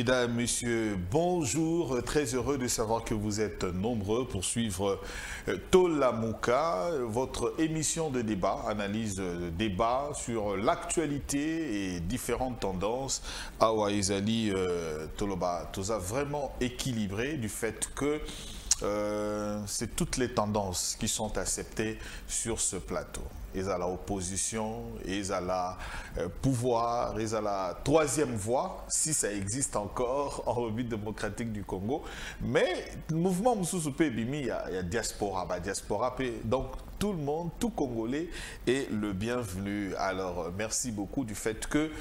Mesdames, Messieurs, bonjour. Très heureux de savoir que vous êtes nombreux pour suivre Tolamouka, votre émission de débat, analyse de débat sur l'actualité et différentes tendances. Awa Ezali Toloba Toza vraiment équilibré du fait que c'est toutes les tendances qui sont acceptées sur ce plateau. Ils ont l'opposition, ils ont le pouvoir, ils ont la troisième voie, si ça existe encore en République démocratique du Congo. Mais le mouvement Moussousoupé Bimi, il y a diaspora, donc tout le monde, tout Congolais est le bienvenu. Alors merci beaucoup du fait que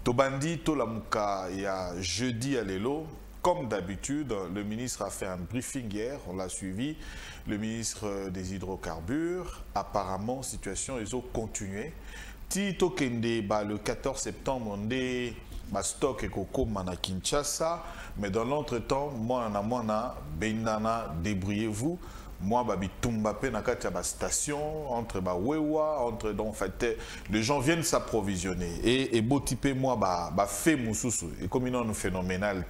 Tobandi Tolamouka, il y a jeudi à Lelo. Comme d'habitude, le ministre a fait un briefing hier, on l'a suivi. Le ministre des hydrocarbures, apparemment, situation ils ont continué. Tito Kende, le 14 septembre, on est stock et coco à Kinshasa. Mais dans l'entretemps, moi, Benana, débrouillez-vous. Moi, Tumbape na station entre Wewa, entre donc en fait, les gens viennent s'approvisionner et beau type moi fait Moussoussou et comme il nous phénoménal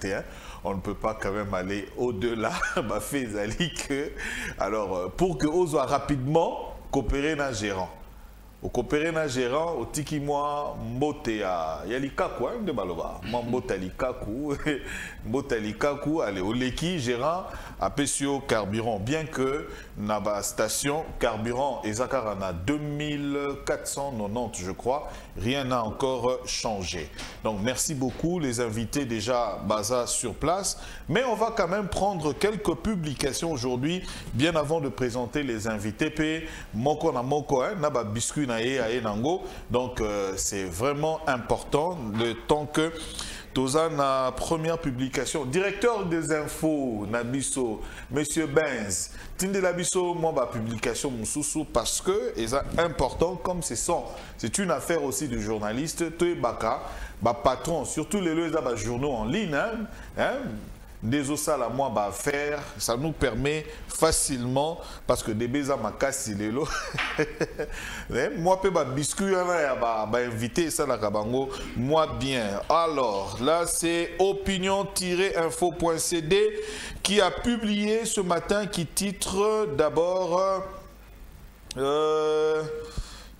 on ne peut pas quand même aller au-delà fait Zali que alors pour que on soit rapidement coopérer dans gérant. Au coopérer na gérant, au tiki moi mbote ya likaku de baloba. Moi mbota likaku, allez au leki gérant à Pessio carburant. Bien que na station carburant et Zakarana 2490 je crois, rien n'a encore changé. Donc merci beaucoup les invités déjà Baza sur place. Mais on va quand même prendre quelques publications aujourd'hui, bien avant de présenter les invités. P moko na moko naba biscuit. Donc c'est vraiment important le temps que Tozana première publication directeur des infos Nabiso monsieur Benz Tinde Labiso moi publication Moussoussou parce que c'est important comme c'est une affaire aussi de journaliste Toebaka patron surtout les journaux en ligne des osala moi faire ça nous permet facilement parce que des beza makasi lelo moi pe biscuit invité ça la kabango moi bien. Alors là c'est opinion-info.cd qui a publié ce matin qui titre d'abord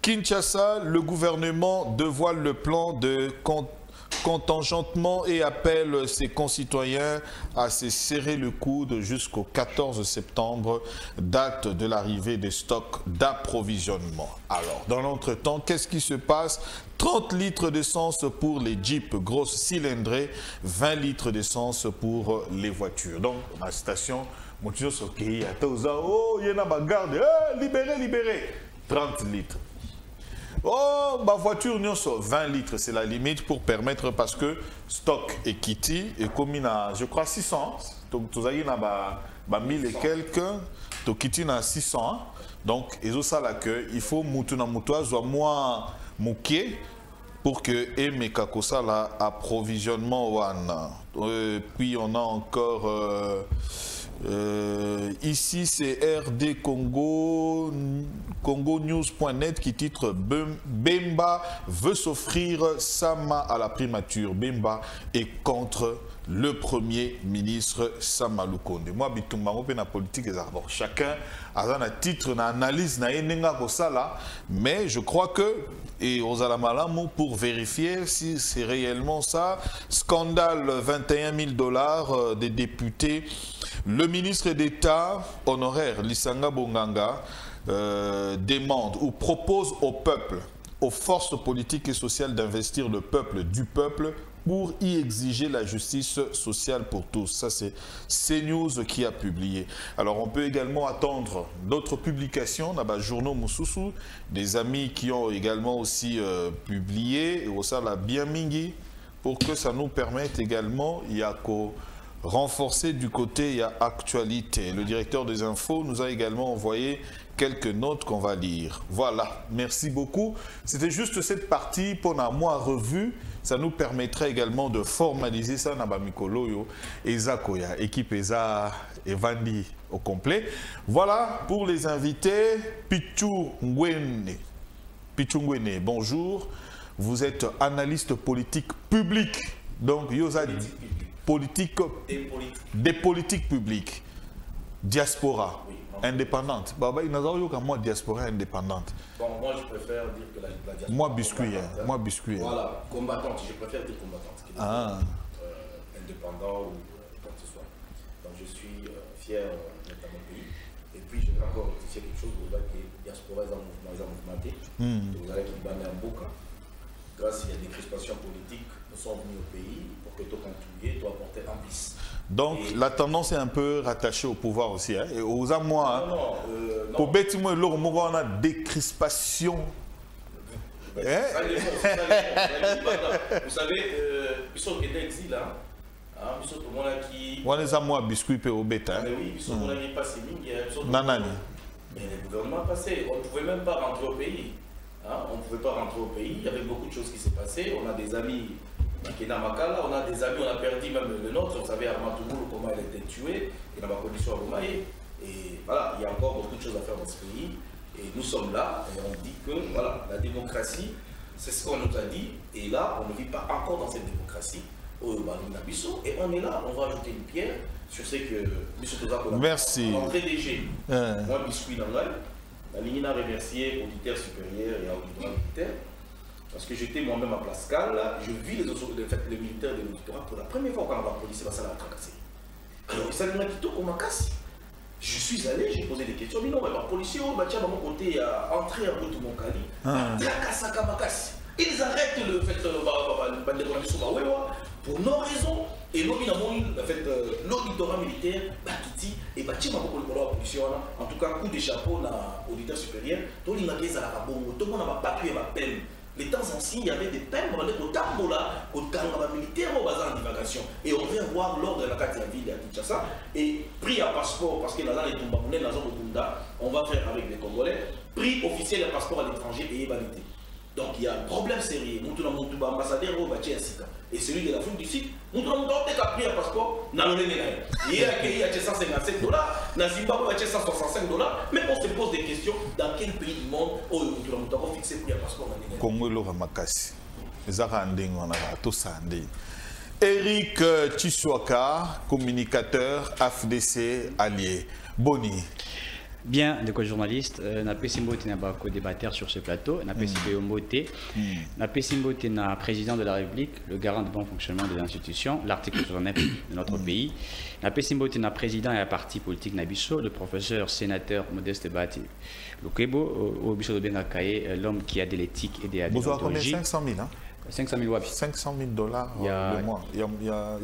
Kinshasa, le gouvernement dévoile le plan de contingentement et appelle ses concitoyens à se serrer le coude jusqu'au 14 septembre, date de l'arrivée des stocks d'approvisionnement. Alors, dans l'entretemps, qu'est-ce qui se passe? 30 litres d'essence pour les jeeps grosses cylindrées, 20 litres d'essence pour les voitures. Donc, ma station, oh, il y a une garde, libéré, 30 litres. Oh, ma voiture, 20 litres, c'est la limite pour permettre, parce que stock et kitty est commis à, je crois, 600. Donc, tu as 1000 et quelques, tu kitty à 600. Donc, il faut que soit moins mouqué pour que mes kakosa l'approvisionnement. Puis, on a encore. Ici c'est RD Congo, CongoNews.net qui titre Bemba veut s'offrir Sama à la primature. Bemba est contre le premier ministre Sama Lukonde. Moi, bitumbango pe na politique bon, chacun a un titre, na analyse, na enenga kosala, mais je crois que et aux alamalamu pour vérifier si c'est réellement ça. Scandale, 21 000 $ des députés. Le ministre d'État honoraire Lisanga Bonganga demande ou propose au peuple, aux forces politiques et sociales d'investir le peuple du peuple pour y exiger la justice sociale pour tous. Ça, c'est CNews qui a publié. Alors, on peut également attendre d'autres publications dans les journaux Moussoussou, des amis qui ont également aussi publié, et au sein de la Biamingi, pour que ça nous permette également, il y a renforcer du côté, il y a actualité. Le directeur des infos nous a également envoyé quelques notes qu'on va lire. Voilà, merci beaucoup. C'était juste cette partie pour la mois revue. Ça nous permettrait également de formaliser ça dans Mikoloyo et Zakoya, équipe Eza et Vandi au complet. Voilà pour les invités. Pichu Ngwene, bonjour. Vous êtes analyste politique public. Donc, Yosadi. politique, des politiques publiques, diaspora, oui, indépendante. Baba, il n'y a pas moi diaspora indépendante. Bon, moi je préfère dire que la diaspora. Moi biscuit, hein. Moi biscuit. Voilà, combattante, je préfère dire combattante. Indépendant ou quoi que ce soit. Donc je suis fier d'être dans mon pays. Et puis je vais encore dire quelque chose, vous voyez que la diaspora est en mouvement. Vous allez qu'il banne un bouc. Grâce à des crispations politiques, nous sommes venus au pays pour que tout contribuer, doit apporter un bis. Donc la tendance est un peu rattachée au pouvoir aussi, hein, et aux amois. Non. Pour bêtiment, on a des crispations. Vous savez, ils sont en exil, hein. Ils sont tout le monde qui. On les amois biscuits au bêta. Mais oui, ils sont tout le monde qui passent. Nanani. Mais le gouvernement a passé, on ne pouvait même pas rentrer au pays. On ne pouvait pas rentrer au pays, il y avait beaucoup de choses qui s'est passées. On a des amis qui sont Makala, on a des amis, on a perdu même le nôtre. On savait Armand Toumoulou comment il a été tué, et dans ma condition à Bomaye. Et voilà, il y a encore beaucoup de choses à faire dans ce pays. Et nous sommes là, et on dit que voilà, la démocratie, c'est ce qu'on nous a dit. Et là, on ne vit pas encore dans cette démocratie. Et on est là, on va ajouter une pierre sur ce que M. Merci. L'entrée DG, moi, biscuit dans l'œil. La ligne a remercié auditeur supérieur et auditeur militaire, parce que j'étais moi-même à Pascal, je vis les militaires de l'auditorat pour la première fois quand la police va s'en tracasser. Alors, ça m'a dit tout comme un casse. Je suis allé, j'ai posé des questions, mais non, mais les policiers, à mon côté, entré à bout de mon cali, ils arrêtent le fait pour nos raisons. Et l'auditorat militaire, Bakiti, et Bati m'a beaucoup de la police. En tout cas, coup de chapeau à l'auditeur supérieur. Tout le monde n'a pas pu ma peine. Les temps anciens, il y avait des peines, on allait au Tambola, au Kangaba militaire, au bazar en divagation. Et on vient voir lors de la carte de la ville à Kinshasa. Et pris à passeport, parce que dans les Tumbamounais, dans la zone de Bunda, on va faire avec les Congolais, prix officiel à passeport à l'étranger et validé. Donc il y a un problème sérieux. Nous avons un ambassadeur au Bati Asika. Et celui de l'Afrique du Sud, nous avons pris un passeport, il est accueilli à $157, dans Zimbabwe à $165. Mais on se pose des questions dans quel pays du monde nous avons fixé pour un passeport. Congo Loramakasi. Eric Chiswaka, communicateur AFDC allié. Boni. Bien, de journaliste, Napé Simbote n'a pas co-débatteur sur ce plateau, Napé Simbote, Napé Simbote n'a président de la République, le garant du bon fonctionnement des institutions, l'article 69 de notre pays, Napé Simbote n'a président et un parti politique Nabiso, le professeur sénateur Modeste Bati Lokebo, au Bisso de Bengakaye, l'homme qui a de l'éthique et des déontologies. 500 000, hein? 500 000 wapi. 500 000 dollars le mois. Il y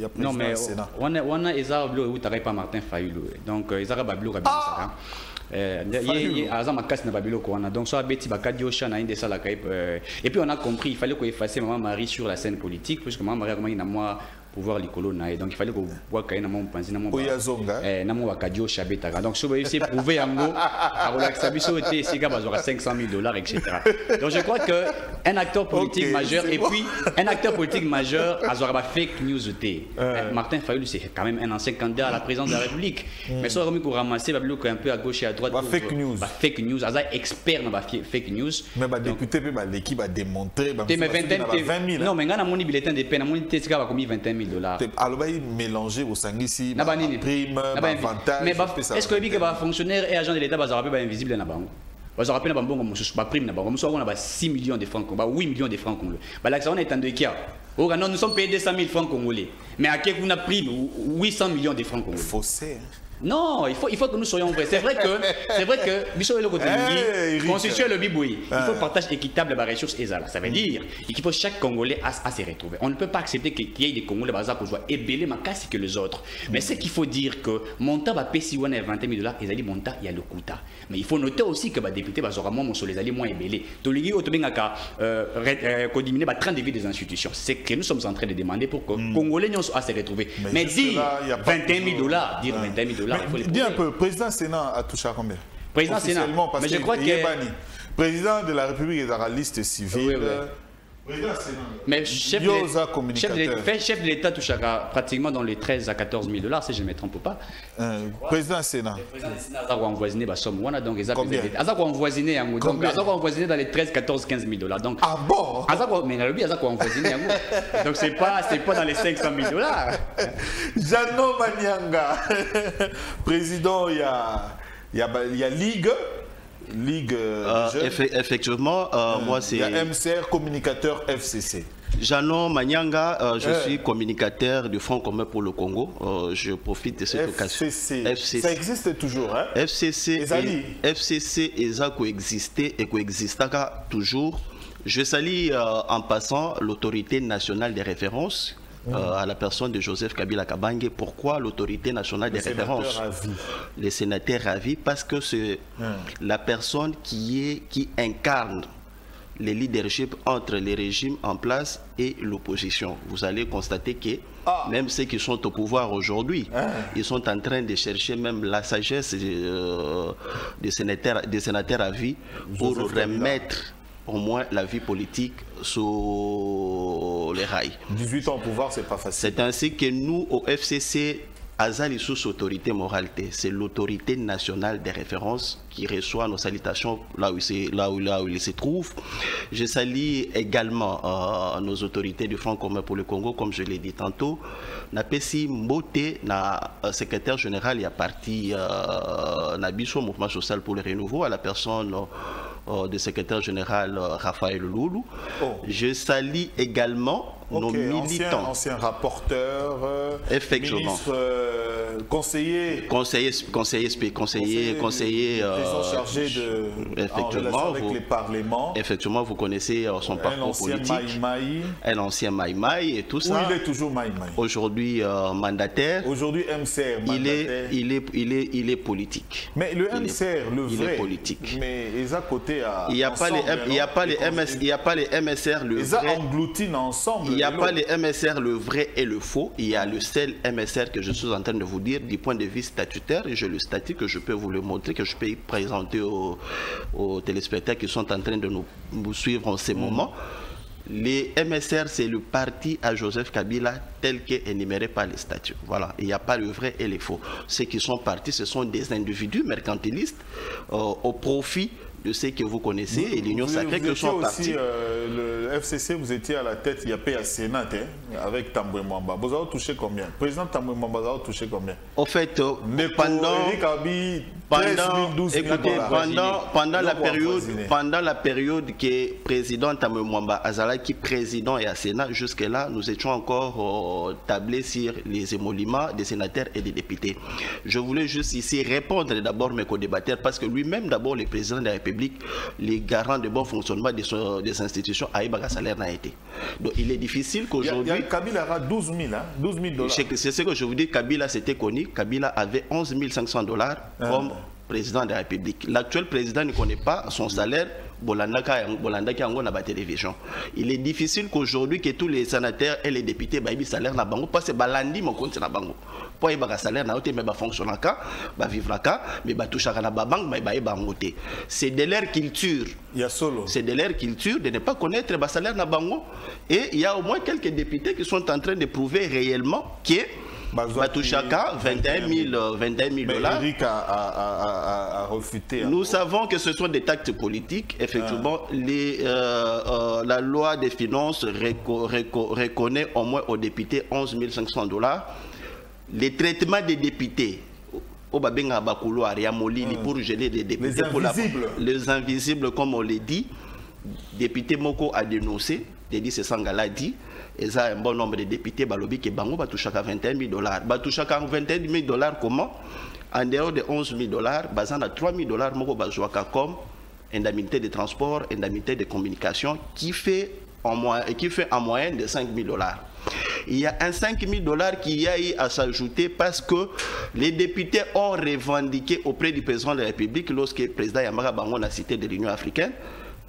a plus non, mais on a Ezra Blou et pas Martin Fayulu. Donc, Ezra Bablou a bien donc soit Betty Bakadi Oshana de ça et puis on a compris il fallait qu'on efface maman Marie sur la scène politique puisque maman Marie comment il a moi pouvoir les colons donc il fallait qu'on voit qu'il y a un pensi namo Bakadi Oshabeta donc c'est prouvé en gros à relaxer bisoté c'est gars bazora $500 000 etc. Donc je crois que un acteur politique majeur et puis un acteur politique majeur azora fake news Martin Fayulu c'est quand même un ancien candidat à la présidence de la République mais ça remis qu'on ramasser Babilo un peu à gauche et à droite fake news fake news azar expert dans fake news mais député l'équipe a démontré 20 000 non mais ngana moni bulletin de peine moni tesika ba commis $20 000 alors il mélanger au sangisi prime avantage mais est-ce que les fonctionnaires et agents de l'État bazar peu invisible na bango bazar rappelle na bango ba prime na bango on a 6 millions de francs 8 millions de francs congolais ba là ça on est en de kia nous sommes payés 200 000 francs congolais mais à quel on a pris 800 millions de francs congolais faussé. Non, il faut que nous soyons vrais. C'est vrai que Bichot est le côté constituer le biboui. Il faut partage équitable de ressources ESALA. Ça veut dire qu'il faut chaque Congolais à se retrouver. On ne peut pas accepter qu'il y ait des Congolais qui soient ébélés ma casse que les autres. Mais c'est qu'il faut dire que montant va payer si on a $20 000 et ali montant il y a le quota. Mais il faut noter aussi que les députés bazora moins sur les alliés moins ébélés. Toligi otobengaka diminuer le train de vie des institutions. C'est que nous sommes en train de demander pour que les Congolais à se retrouver. Mais dire $21 000, dire $21 000. Dis un peu, président Sénat a touché à combien? Président Sénat, mais je crois que président de la République est dans la liste civile. Mais chef de l'État touchera pratiquement dans les 13 à 14 000 $, si je ne me trompe pas. Président Sénat. Président du Sénat a envoisiné combien? Envoisiné dans les 13, 14, 15 000 $. Donc, ah bon? Mais donc c'est pas dans les 500 000 $. Jeannot Manyanga, président, il y a Ligue. Effectivement, moi c'est... Il y a MCR, communicateur FCC. Jeannot Manyanga, je suis communicateur du Front commun pour le Congo. Je profite de cette occasion. FCC. Ça existe toujours, hein? FCC et ça coexistait et coexistera toujours. Je salue en passant l'autorité nationale des références à la personne de Joseph Kabila Kabange. Pourquoi l'autorité nationale des références? Les sénateurs ravis, parce que c'est la personne qui incarne les leaderships entre les régimes en place et l'opposition. Vous allez constater que même ceux qui sont au pouvoir aujourd'hui, ils sont en train de chercher même la sagesse des sénateurs à vie pour remettre au moins la vie politique sur les rails. 18 ans au pouvoir, c'est pas facile. C'est ainsi que nous, au FCC, Azali sous autorité moralité, c'est l'autorité nationale des références qui reçoit nos salutations là où il se trouve. Je salue également nos autorités du Front commun pour le Congo, comme je l'ai dit tantôt. Napesi Mbote, secrétaire général, il y a parti Nabiso, Mouvement social pour le renouveau, à la personne du secrétaire général Raphaël Loulou. Je salue également nos militants. Ancien rapporteur, effectivement. Ministre, conseiller chargé de effectivement, avec les parlements. Effectivement, vous connaissez son parcours politique. Un ancien Maïmaï et tout ça. Il est toujours Maïmaï. Aujourd'hui mandataire. Aujourd'hui MCR mandataire. Il est politique. Mais le MCR, le vrai. Il est politique. Mais ils à côté il n'y a pas les MSR le ils vrai. Engloutinent ensemble. Il n'y a pas les MSR le vrai et le faux. Il y a le seul MSR que je suis en train de vous dire du point de vue statutaire. Et j'ai le statut que je peux vous le montrer, que je peux présenter aux téléspectateurs qui sont en train de nous suivre en ces moments. Les MSR, c'est le parti à Joseph Kabila tel qu'est énuméré par les statuts. Voilà, il n'y a pas le vrai et le faux. Ceux qui sont partis, ce sont des individus mercantilistes au profit de ceux que vous connaissez et l'Union sacrée que sont partis. Le FCC, vous étiez à la tête, il y a PA Sénat avec Tamboué Mwamba. Vous avez touché combien? Président Tamboué Mwamba, vous avez touché combien? En fait, pendant la période que président Tamboué Mwamba Azalaki président et à Sénat, jusque-là, nous étions encore tablés sur les émoluments des sénateurs et des députés. Je voulais juste ici répondre d'abord mes co-débatteurs parce que lui-même, d'abord, le président de la République, les garants de bon fonctionnement des institutions, Aïbaga salaire n'a été. Donc il est difficile qu'aujourd'hui... Kabila a 12 000 $. C'est ce que je vous dis, Kabila c'était connu. Kabila avait 11 500 $ comme président de la République. L'actuel président ne connaît pas son salaire. Il est difficile qu'aujourd'hui que tous les sénateurs et les députés aient salaire na bango parce que balandi mon compte na bango. Pour y salaire na ote mais ba fonctionner ka, ba vivre ka, mais ba toucher na ba banque mais ba bangote. C'est de leur culture. Il y a solo. C'est de leur culture de ne pas connaître ba salaire na bango et il y a au moins quelques députés qui sont en train de prouver réellement que Batouchaka, 21 000 $. Eric a refuté. Nous savons que ce sont des actes politiques. Effectivement, la loi des finances reconnaît au moins aux députés 11 500 $. Les traitements des députés, pour geler des députés, les invisibles, comme on l'a dit, député Moko a dénoncé, Dédi Sangala dit, et ça un bon nombre de députés balobi qui bango batouchaka 21 000 $. Batouchaka 21 000 $ comment? En dehors de 11 000 $, basant à 3 000 $ moko bazouaka comme indemnité de transport, indemnité de communication qui fait en moyenne de 5 000 $. Il y a un 5 000 $ qui y a eu à s'ajouter parce que les députés ont revendiqué auprès du président de la République lorsque le président Yamara Bango a cité de l'Union africaine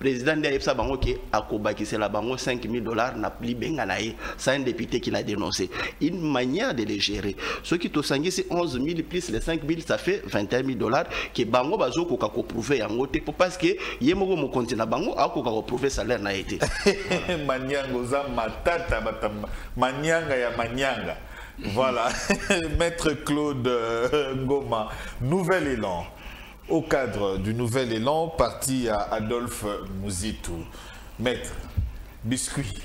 président de l'EPSA bango qui a kobakissé la bango $5,000 n'a plus benganaï. C'est un député qui l'a dénoncé. Une manière de les gérer. Ce qui te sangi c'est 11 000 plus les 5 000, ça fait $21,000 que bango bazo koka ko prouver en côté parce que yemoko mo continent bango a koka ko prouver salaire na été. Manyanga za matata manyanga ya manyanga. Voilà, Maître Claude Ngoma, nouvel élan. Au cadre du nouvel élan, parti à Adolphe Muzito. Maître, biscuit.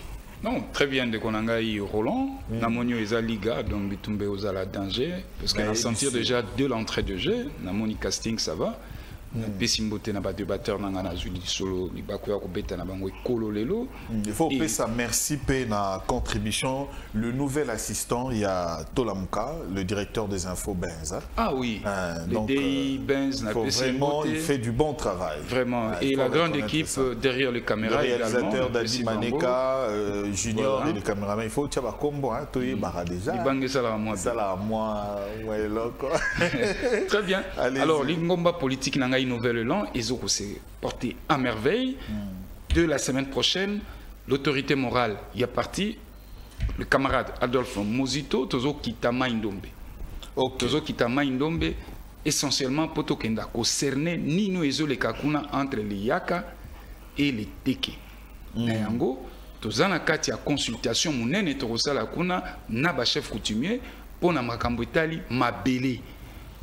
Non, très bien, de Konangaï Roland, Namonio Eza Liga, donc Bitumbe Ozala danger, parce qu'on a senti déjà de l'entrée de jeu, Namoni casting ça va. Pessimbote n'a pas de batteur dans la Zuli solo, il va courir au bêta n'a pas de lelo. Il faut payer sa merci payer na contribution. Le nouvel assistant, il y a Tolamuka, le directeur des infos Benz. Ah oui, donc, Benz n'a pas vraiment, il fait du bon travail. Vraiment, et la grande équipe derrière les caméras. Le réalisateur Dadi Maneka, Junior voilà. Et les caméramans, il faut que tu aies un combo, tu es déjà. Il bangue ça là à moi. Ça là à moi, ouais, là quoi. Très bien. Alors, l'ingomba politique n'a nouvel élan, ils ont porté à merveille. De la semaine prochaine, l'autorité morale y a parti, le camarade Adolphe Muzito, Tozo Kitama Indombe. Tozo Kitama Indombe, essentiellement pour Tokenda, concerné Nino Ezo le Kakuna entre les Yaka et les Teke. Nayango, Tozana Katia consultation, Mounene Torosala Kuna, Naba chef coutumier, pour Namakambo Itali, Mabele.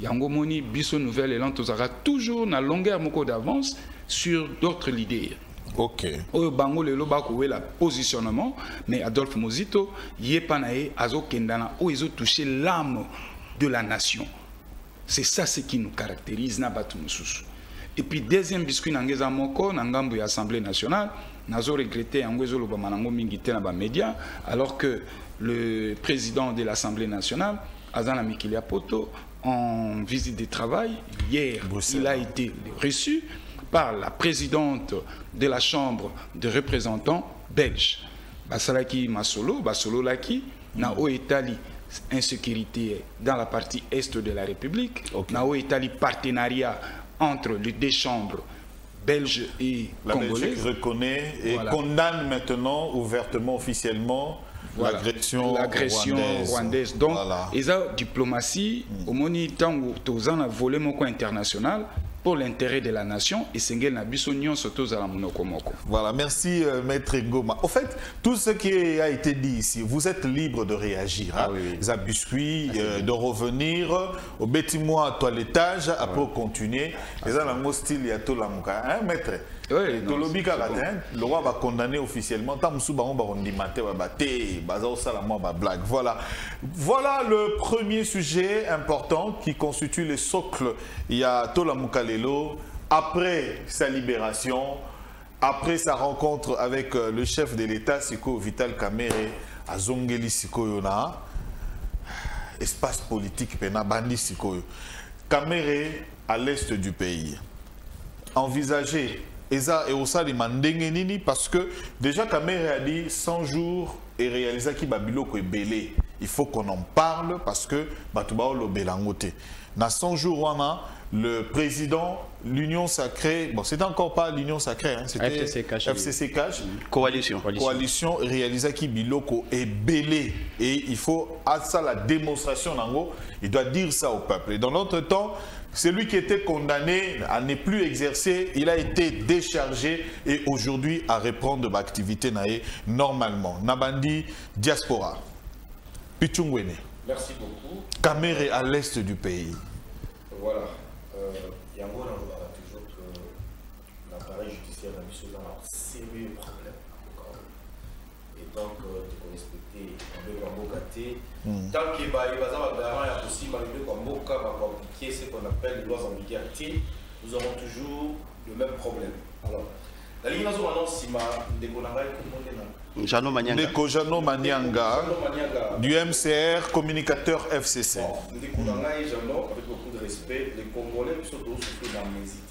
Yango Moni, Bisso Nouvel Élan, Tozara toujours na longueur moko d'avance sur d'autres leaders. Ok. Au Bango le Lobako la positionnement, mais Adolphe Muzito, Yepanae, Azo Kendana, où ils ont touché l'âme de la nation. C'est ça ce qui nous caractérise, Nabatu Mususu. Et puis, deuxième biscuit, Nangeza Moko, Nangambu Assemblée nationale, Nazo regretté Angozo Lobamanango Mingite Naba Média, alors que le président de l'Assemblée nationale, Azana Mikilia Poto, en visite de travail, hier, il a été reçu par la présidente de la Chambre des représentants belge. Basalaki Masolo, Basolo Laki, Nao Etali, insécurité dans la partie est de la République, Nao Etali, partenariat entre les deux chambres belges et congolaises. La Belgique reconnaît et condamne maintenant ouvertement, officiellement, l'agression rwandaise. Donc, ils ont diplomatie, au moni tango tozan a volé moko international pour l'intérêt de la nation et Sengel Nabiso Nyon Soto à la Monokomoko. Voilà, merci Maître Ngoma. Au fait, tout ce qui a été dit ici, vous êtes libre de réagir. Ah, oui. Zabuscui, de revenir au bâtiment toilettage, après continuer. Les gens style il y a tout là, hein, Maître. Oui, le roi va condamner officiellement. Voilà le premier sujet important qui constitue le socle. Il y a Tola Mukalelo, après sa libération, après sa rencontre avec le chef de l'État, Siko Vital Kamerhe, à Zongeli Sikoyona, espace politique, Pena Bandi Sikoyo. Kamerhe à l'est du pays. Envisager. Et au sein de parce que déjà Kamerhe a dit 100 jours et réalisé qui Babiloko est belé. Il faut qu'on en parle parce que Batubao lo belangote. Dans 100 jours, le président, l'Union sacrée, bon c'était encore pas l'Union sacrée, hein, c'était FCC Cash, coalition réalisée qui Biloko est belé. Et il faut à ça la démonstration d'Ango, il doit dire ça au peuple. Et dans notre temps, celui qui était condamné à ne plus exercer, il a été déchargé et aujourd'hui à reprendre de l'activité normalement. Nabandi diaspora. Pichungwene. Merci beaucoup. Kamerhe à l'est du pays. Voilà. Yango a toujours que l'appareil judiciaire a mis sur un sérieux problème. Et donc, il faut respecter tant qu'il y a aussi ce qu'on appelle les lois en vigueur, nous aurons toujours le même problème. Alors, la ligne annonce Jano Manyanga du MCR, communicateur FCC. Avec beaucoup de respect, les Congolais surtout souffrent d'amnésie.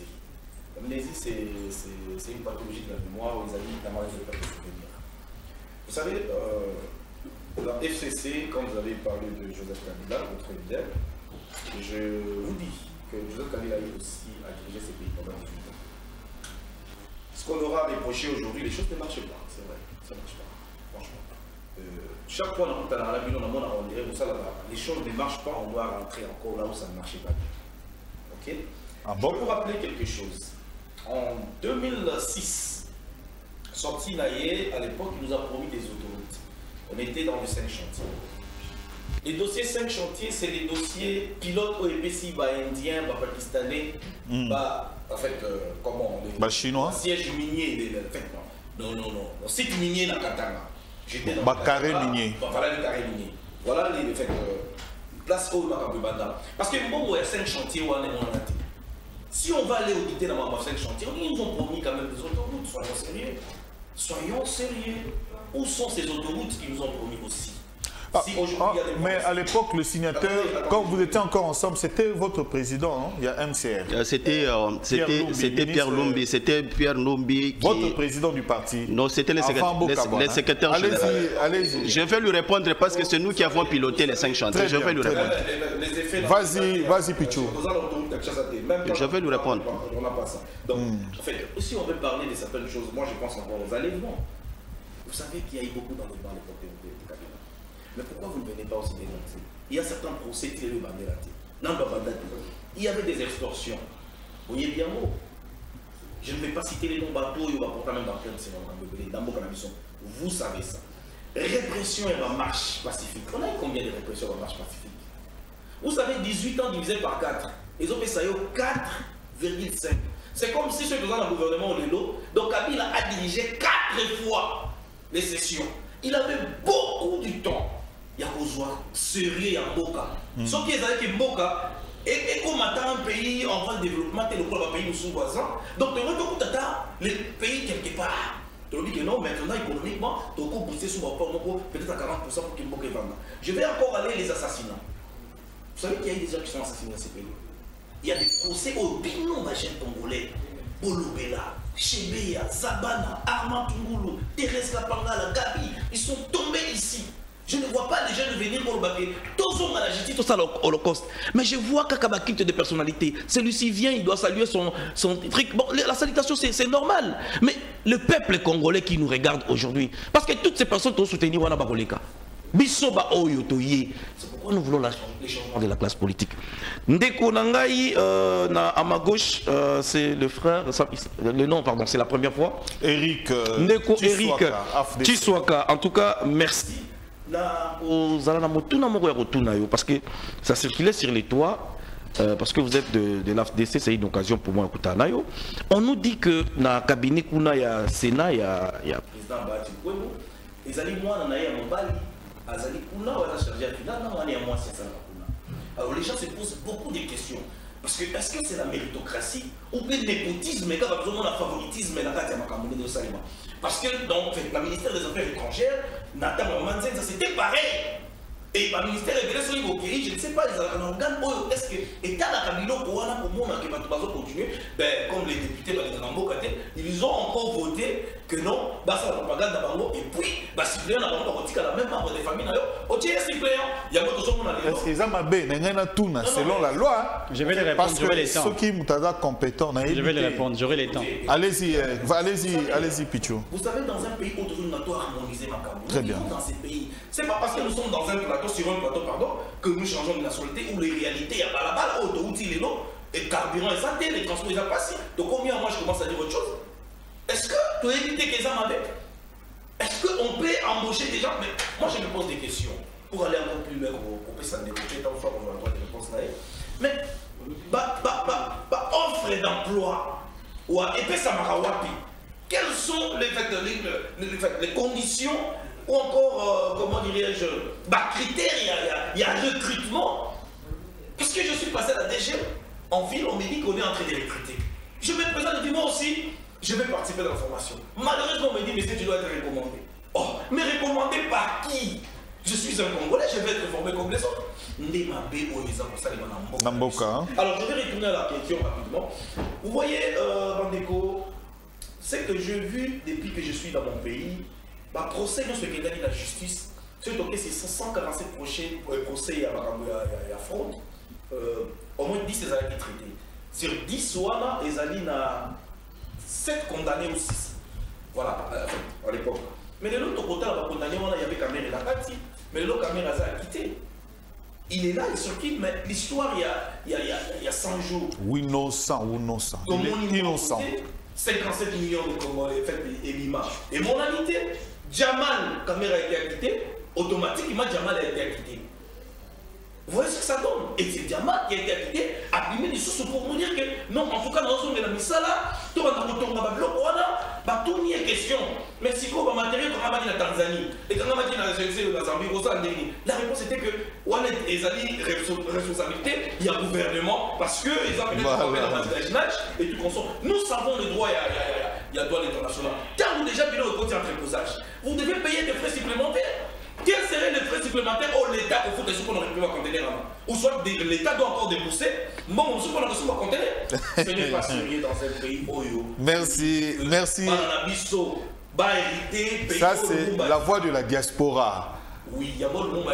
L'amnésie, c'est une pathologie de la mémoire où ils ont la maladie de perte de souvenir. Vous savez, la FCC, quand vous avez parlé de Joseph Kabila, votre leader, je vous dis que Joseph Kabila a aussi à diriger ces pays pendant 18 ans. ce qu'on aura reproché aujourd'hui, les choses ne marchent pas, c'est vrai, ça ne marche pas, franchement. Chaque fois on a la on dirait que les choses ne marchent pas, on doit rentrer encore là où ça ne marchait pas bien. Ok? Ah bon? Je peux vous rappeler quelque chose. En 2006, sorti Naye, à l'époque, il nous a promis des autoroutes. On était dans les 5 chantiers. Les dossiers 5 chantiers, c'est les dossiers pilotes OEPC, indiens, pakistanais, en fait, comment chinois. Siège minier, en fait, non, site minier dans Katanga. J'étais dans carré minier. Voilà les carrés miniers. Voilà les place où il parce que bon, il y a 5 chantiers où on a été. Si on va aller auditer dans les 5 chantiers, ils nous ont promis quand même des autoroutes, soyons sérieux. Soyons sérieux. Où sont ces autoroutes qu'ils nous ont promis aussi? Mais à l'époque, le signateur, quand vous étiez encore ensemble, c'était votre président, non? Il y a MCR. C'était Pierre Lumbi, c'était Pierre Lumbi. Votre président du parti. Non, c'était le secrétaire général. Allez-y. Je vais lui répondre parce que c'est nous qui avons piloté les 5 chantiers. Je vais lui répondre. Vas-y, Pichou. Je vais lui répondre. On n'a pas ça. Donc, en fait, si on veut parler de certaines choses, moi je pense encore aux enlèvements. Vous savez qu'il y a eu beaucoup d'enlèvements à l'époque de Kabila. Mais pourquoi vous ne venez pas aussi dénoncer? Il y a certains procès qui le banderaté. Il y avait des extorsions. Vous voyez bien où? Je ne vais pas citer les noms bateaux, il va porter même dans vous savez ça. Répression et la marche pacifique. On a eu combien de répressions et la marche pacifique? Vous savez, 18 ans divisé par 4. Ils ont fait ça 4,5. C'est comme si ceux qui sont dans le gouvernement de l'eau, donc Kabila a dirigé 4 fois les sessions. Il avait beaucoup de temps. Il y a besoin sérieux à Mboka. Sauf qu'ils avaient que Mboka, et comme attend un pays en voie de développement, tel le pays où sont voisins, donc tu as les pays quelque part. Tu dis que non, maintenant économiquement, tu as boosté sur peut-être à 40% pour que Mboka vende. Je vais encore aller les assassinats. Vous savez qu'il y a des gens qui sont assassinés dans ces pays. Il y a des procès au binom d'un jeune congolais. Bolobela, Chebeya, Zabana, Armand Tungulu, Thérèse Kapangala, Gabi, ils sont tombés ici. Je ne vois pas les jeunes venir pour le baquer. Tous ont la justice, tout ça l'Holocauste. Mais je vois Kakabakit de personnalité. Celui-ci vient, il doit saluer son truc. Bon, la salutation, c'est normal. Mais le peuple congolais qui nous regarde aujourd'hui, parce que toutes ces personnes qui ont soutenu Wana Bakoleka, Bisoba Oyotoye, c'est pourquoi nous voulons les changements de la classe politique. Ndeko Nangaï, à ma gauche, c'est le frère, le nom, pardon, c'est la première fois. Eric Ndeko Eric Chiswaka. En tout cas, merci. Parce que ça circulait sur les toits, parce que vous êtes de l'AFDC, c'est une occasion pour moi. On nous dit que dans le cabinet, il y a Sénat, il y a... Alors les gens se posent beaucoup de questions. Parce que est-ce que c'est la méritocratie ou bien le népotisme, mais quand on a favoritisme, parce que dans le ministère des Affaires étrangères, Nathan Manzen, ça c'était pareil. Et le ministère de l'Église, je ne sais pas, les organes, est-ce que l'État de Kabila, pour moi, continuer, comme les députés, ils ont encore voté que non, ça la propagande d'Abango, et puis, suppléant d'Abango, on la même membre des familles, on tient suppléant, il y a d'autres choses qui est-ce selon la loi. Je vais les répondre, j'aurai les temps. Ceux qui sont compétents, je vais les répondre, j'aurai les temps. Allez-y, Pichou. Vous savez, dans un pays où on doit harmoniser ma Kabila, très bien. Dans ces pays, c'est pas parce que nous sommes dans un plateau, sur un plateau, que nous changeons de nationalité, où les réalités, il y a pas la balle, autoroute, il est long, et carburant et santé, les transports, ils ont passé. Donc combien moi je commence à dire autre chose? Est-ce que tu as évité qu'ils en avec? Est-ce qu'on peut embaucher des gens? Mais moi je me pose des questions. Pour aller encore plus loin, on peut s'en déboucher, tant de fois qu'on va avoir des réponses là. Mais, offre d'emploi, et puis ça m'a wapi. Quelles sont les conditions ou encore, comment dirais-je, critères, il y a recrutement. Parce que je suis passé à la DG, en ville, on me dit qu'on est en train de recruter. Je me présente et dis moi aussi, je vais participer dans la formation. Malheureusement, on me dit, mais tu dois être recommandé. Oh, mais recommandé par qui? Je suis un Congolais, je vais être formé comme les autres. Alors, je vais retourner à la question rapidement. Vous voyez, Bandeko, ce que j'ai vu depuis que je suis dans mon pays, procès dans ce qui gagne la justice, c'est 147 procès à fraude, au moins 10 ils ont été traités. Sur 10 soirs, ils ont 7 condamnés ou 6. Voilà, à l'époque. Mais de l'autre côté, on a condamné, il y avait Kamere et la Kati. Mais l'autre Kamere a quitté. Il est là, il circule, mais l'histoire, il y a 100 jours. Oui, innocent, ou innocent. Il est innocent. 57 millions de Congolais, et Lima. Et mon amitié, Jamal Kamere a été acquitté, automatiquement Jamal a été acquitté. Vous voyez ce que ça donne? Et c'est Jamal qui a été acquitté, a primé des sources pour nous dire que non, en tout cas, dans ce moment, tout est question. Mais si on va matériel comme on va dire la Tanzanie, et quand on va dire la Zambie, la réponse était que on a des responsabilités, il y a gouvernement, parce qu'ils ont peut-être trouvé dans le et tout consomme. Nous savons le droit, il y a le droit international. Car vous déjà payé le côté entreposage, vous devez payer des frais supplémentaires. Quels seraient les frais supplémentaires au l'État au faut que ce qu'on aurait pu contenir avant? Ou soit l'État doit encore débourser, bon, ce qu'on aurait pu contenir. Ce n'est pas sérieux dans un pays Oyo. Merci, merci. Ça, c'est la voix de la diaspora. Oui, il y a bon le monde,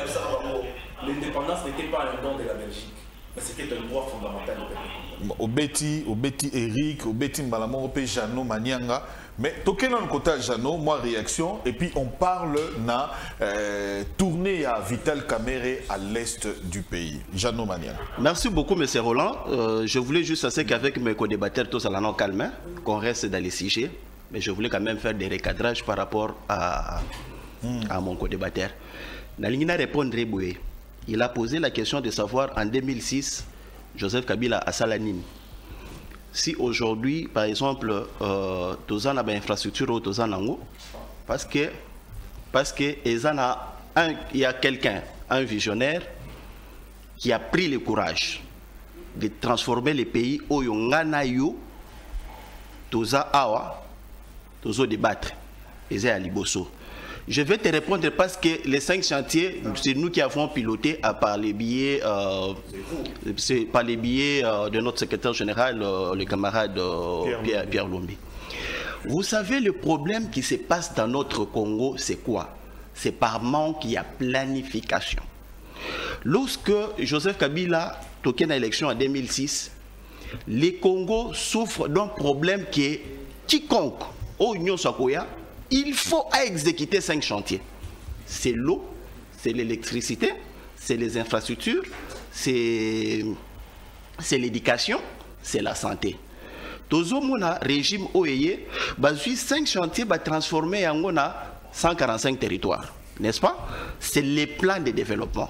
l'indépendance n'était pas un don de la Belgique, mais c'était un droit fondamental du peuple. Obeti Eric, Obeti Mbalamon, Obeti Jano Manianga. Mais toqué dans le côté Jano, moi réaction, et puis on parle na tournée à Vital Kamere à l'est du pays. Jano Manianga. Merci beaucoup, M. Roland. Je voulais juste assez qu'avec mes co-débatteurs, tous à la calme, qu'on reste dans les sujets, mais je voulais quand même faire des recadrages par rapport à mon co-débatteur. Nalingina répondre, il a posé la question de savoir en 2006, Joseph Kabila à Salanine. Si aujourd'hui, par exemple, tous en infrastructure ou tous en ango, parce que il y a quelqu'un, un visionnaire, qui a pris le courage de transformer les pays au yonganayo, tous awa, tous débattre, et à Liboso. Je vais te répondre parce que les 5 chantiers, c'est nous qui avons piloté par les billets, de notre secrétaire général, le camarade Pierre Lombi. Vous savez, le problème qui se passe dans notre Congo, c'est quoi? C'est par manque, il y a planification. Lorsque Joseph Kabila toquait dans l'élection en 2006, les Congo souffrent d'un problème qui est quiconque au Union Sakoya. Il faut exécuter 5 chantiers. C'est l'eau, c'est l'électricité, c'est les infrastructures, c'est l'éducation, c'est la santé. Tozo mona régime OEE, 5 chantiers va transformer en 145 territoires, n'est-ce pas? C'est les plans de développement.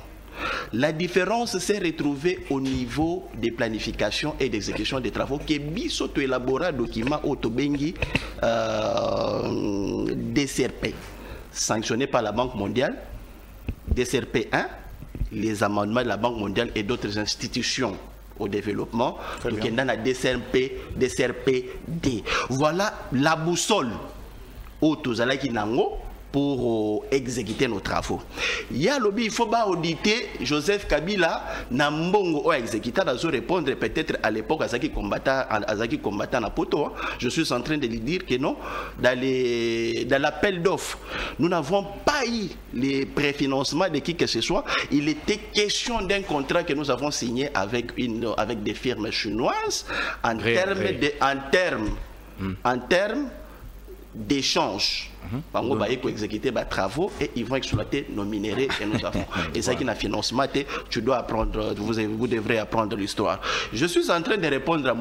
La différence s'est retrouvée au niveau des planifications et d'exécution des travaux qui est bisoto élaboré document autobengi DCRP sanctionné par la Banque mondiale, DCRP 1, les amendements de la Banque mondiale et d'autres institutions au développement, donc il y a la DCRP-D. Voilà la boussole qui pour exécuter nos travaux. Il y a lobby, il faut auditer Joseph Kabila Nambongo ou exécuter, à répondre peut-être à l'époque à Zaki combattant à Poto. Je suis en train de lui dire que non, dans l'appel d'offres, nous n'avons pas eu les préfinancements de qui que ce soit. Il était question d'un contrat que nous avons signé avec des firmes chinoises en termes d'échange. Ils vont exécuter des travaux et ils vont exploiter nos minéraux que nous avons. Et ça qui est un financement, tu dois apprendre, vous devrez apprendre l'histoire. Je suis en train de répondre à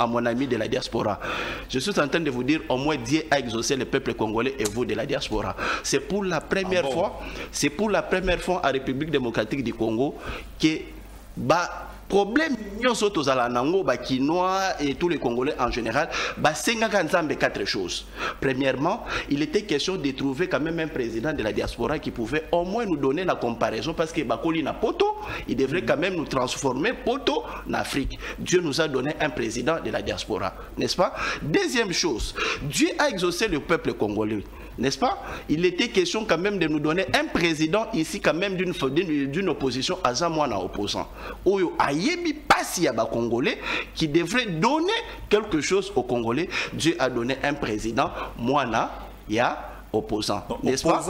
mon ami de la diaspora. Je suis en train de vous dire, au moins Dieu a exaucé le peuple congolais et vous de la diaspora. C'est pour la première fois en République démocratique du Congo que problème aux Alanango, Kinois et tous les Congolais en général, c'est 4 choses. Premièrement, il était question de trouver quand même un président de la diaspora qui pouvait au moins nous donner la comparaison parce que Bakoli n'a Poto, il devrait quand même nous transformer Poto en Afrique. Dieu nous a donné un président de la diaspora, n'est-ce pas? Deuxième chose, Dieu a exaucé le peuple congolais. N'est-ce pas? Il était question quand même de nous donner un président ici quand même d'une opposition à Zamouana opposant. Oyo ayebi pasi ya ba Congolais qui devrait donner quelque chose aux Congolais. Dieu a donné un président Mouana ya opposant. N'est-ce pas?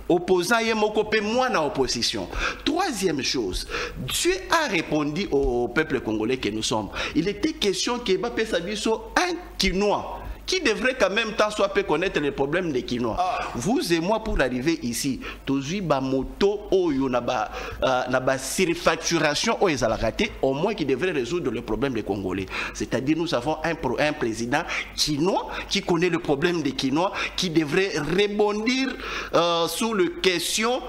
Opposant Yemoko pe Mouana opposition. Troisième chose, Dieu a répondu au peuple congolais que nous sommes. Il était question que Mbappé Sabiso un Kinois qui devrait quand même tant soit peu connaître les problèmes des Kinois. Vous et moi, pour arriver ici, tous ba moto oyo na ba surfacturation au raté, au moins qui devrait résoudre le problème des Congolais. C'est-à-dire nous avons un président chinois qui connaît le problème des Kinois, qui devrait rebondir sur les questions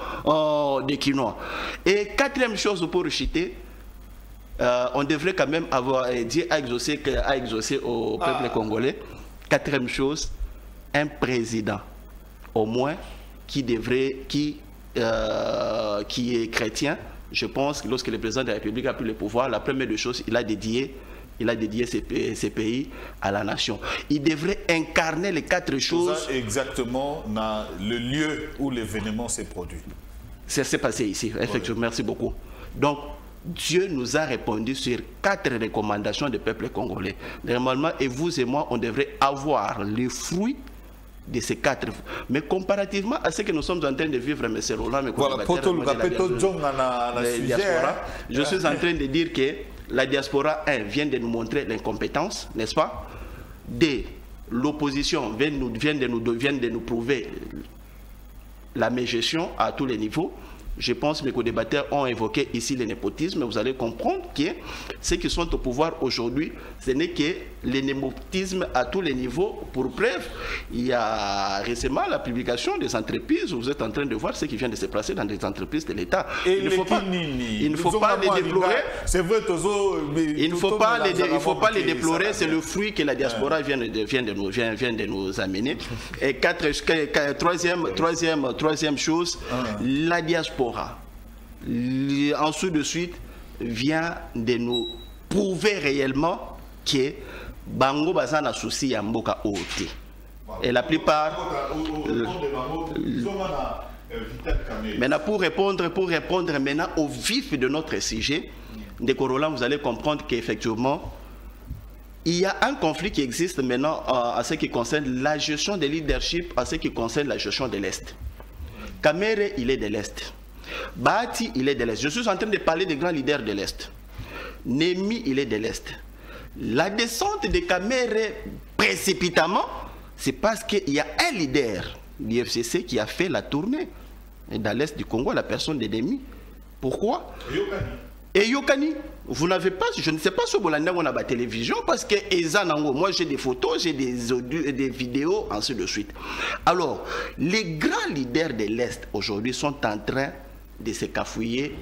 des Kinois. Et quatrième chose pour chuter, on devrait quand même avoir dit à exaucer au peuple congolais. Quatrième chose, un président, au moins, qui est chrétien. Je pense que lorsque le président de la République a pris le pouvoir, la première des choses, il a dédié ces pays à la nation. Il devrait incarner les 4 choses. Ça exactement dans le lieu où l'événement s'est produit. Ça s'est passé ici, effectivement. Merci beaucoup. Donc, Dieu nous a répondu sur 4 recommandations du peuple congolais. Normalement, et vous et moi, on devrait avoir les fruits de ces 4. Mais comparativement à ce que nous sommes en train de vivre, M. Roland, je suis en train de dire que la diaspora, 1, vient de nous montrer l'incompétence, n'est-ce pas? 2, l'opposition vient de nous prouver la mégestion à tous les niveaux. Je pense que mes co-débatteurs ont évoqué ici le népotisme. Vous allez comprendre que ceux qui sont au pouvoir aujourd'hui, ce n'est que le népotisme à tous les niveaux. Pour preuve, il y a récemment la publication des entreprises. Vous êtes en train de voir ce qui vient de se placer dans des entreprises de l'État. Il ne faut pas les déplorer. C'est vrai, il ne faut pas les déplorer. C'est le fruit que la diaspora vient de nous amener. Et troisième chose, la diaspora. Ensuite de suite vient de nous prouver réellement que bango bazana souci ya mboka ote. Et la plupart maintenant pour répondre maintenant au vif de notre sujet de Corolan, vous allez comprendre qu'effectivement il y a un conflit qui existe maintenant à ce qui concerne la gestion des leadership, à ce qui concerne la gestion de l'Est. Kamere, il est de l'Est. Bati, il est de l'Est. Je suis en train de parler des grands leaders de l'Est. Nemi, il est de l'Est. La descente de Kamere, précipitamment, c'est parce qu'il y a un leader du FCC qui a fait la tournée dans l'Est du Congo, la personne de Nemi. Pourquoi? Et Yokani, vous n'avez pas, je ne sais pas sur Bolanda on a la télévision parce que moi j'ai des photos, j'ai des audios, des vidéos, ainsi de suite. Alors, les grands leaders de l'Est aujourd'hui sont en train de se cafouiller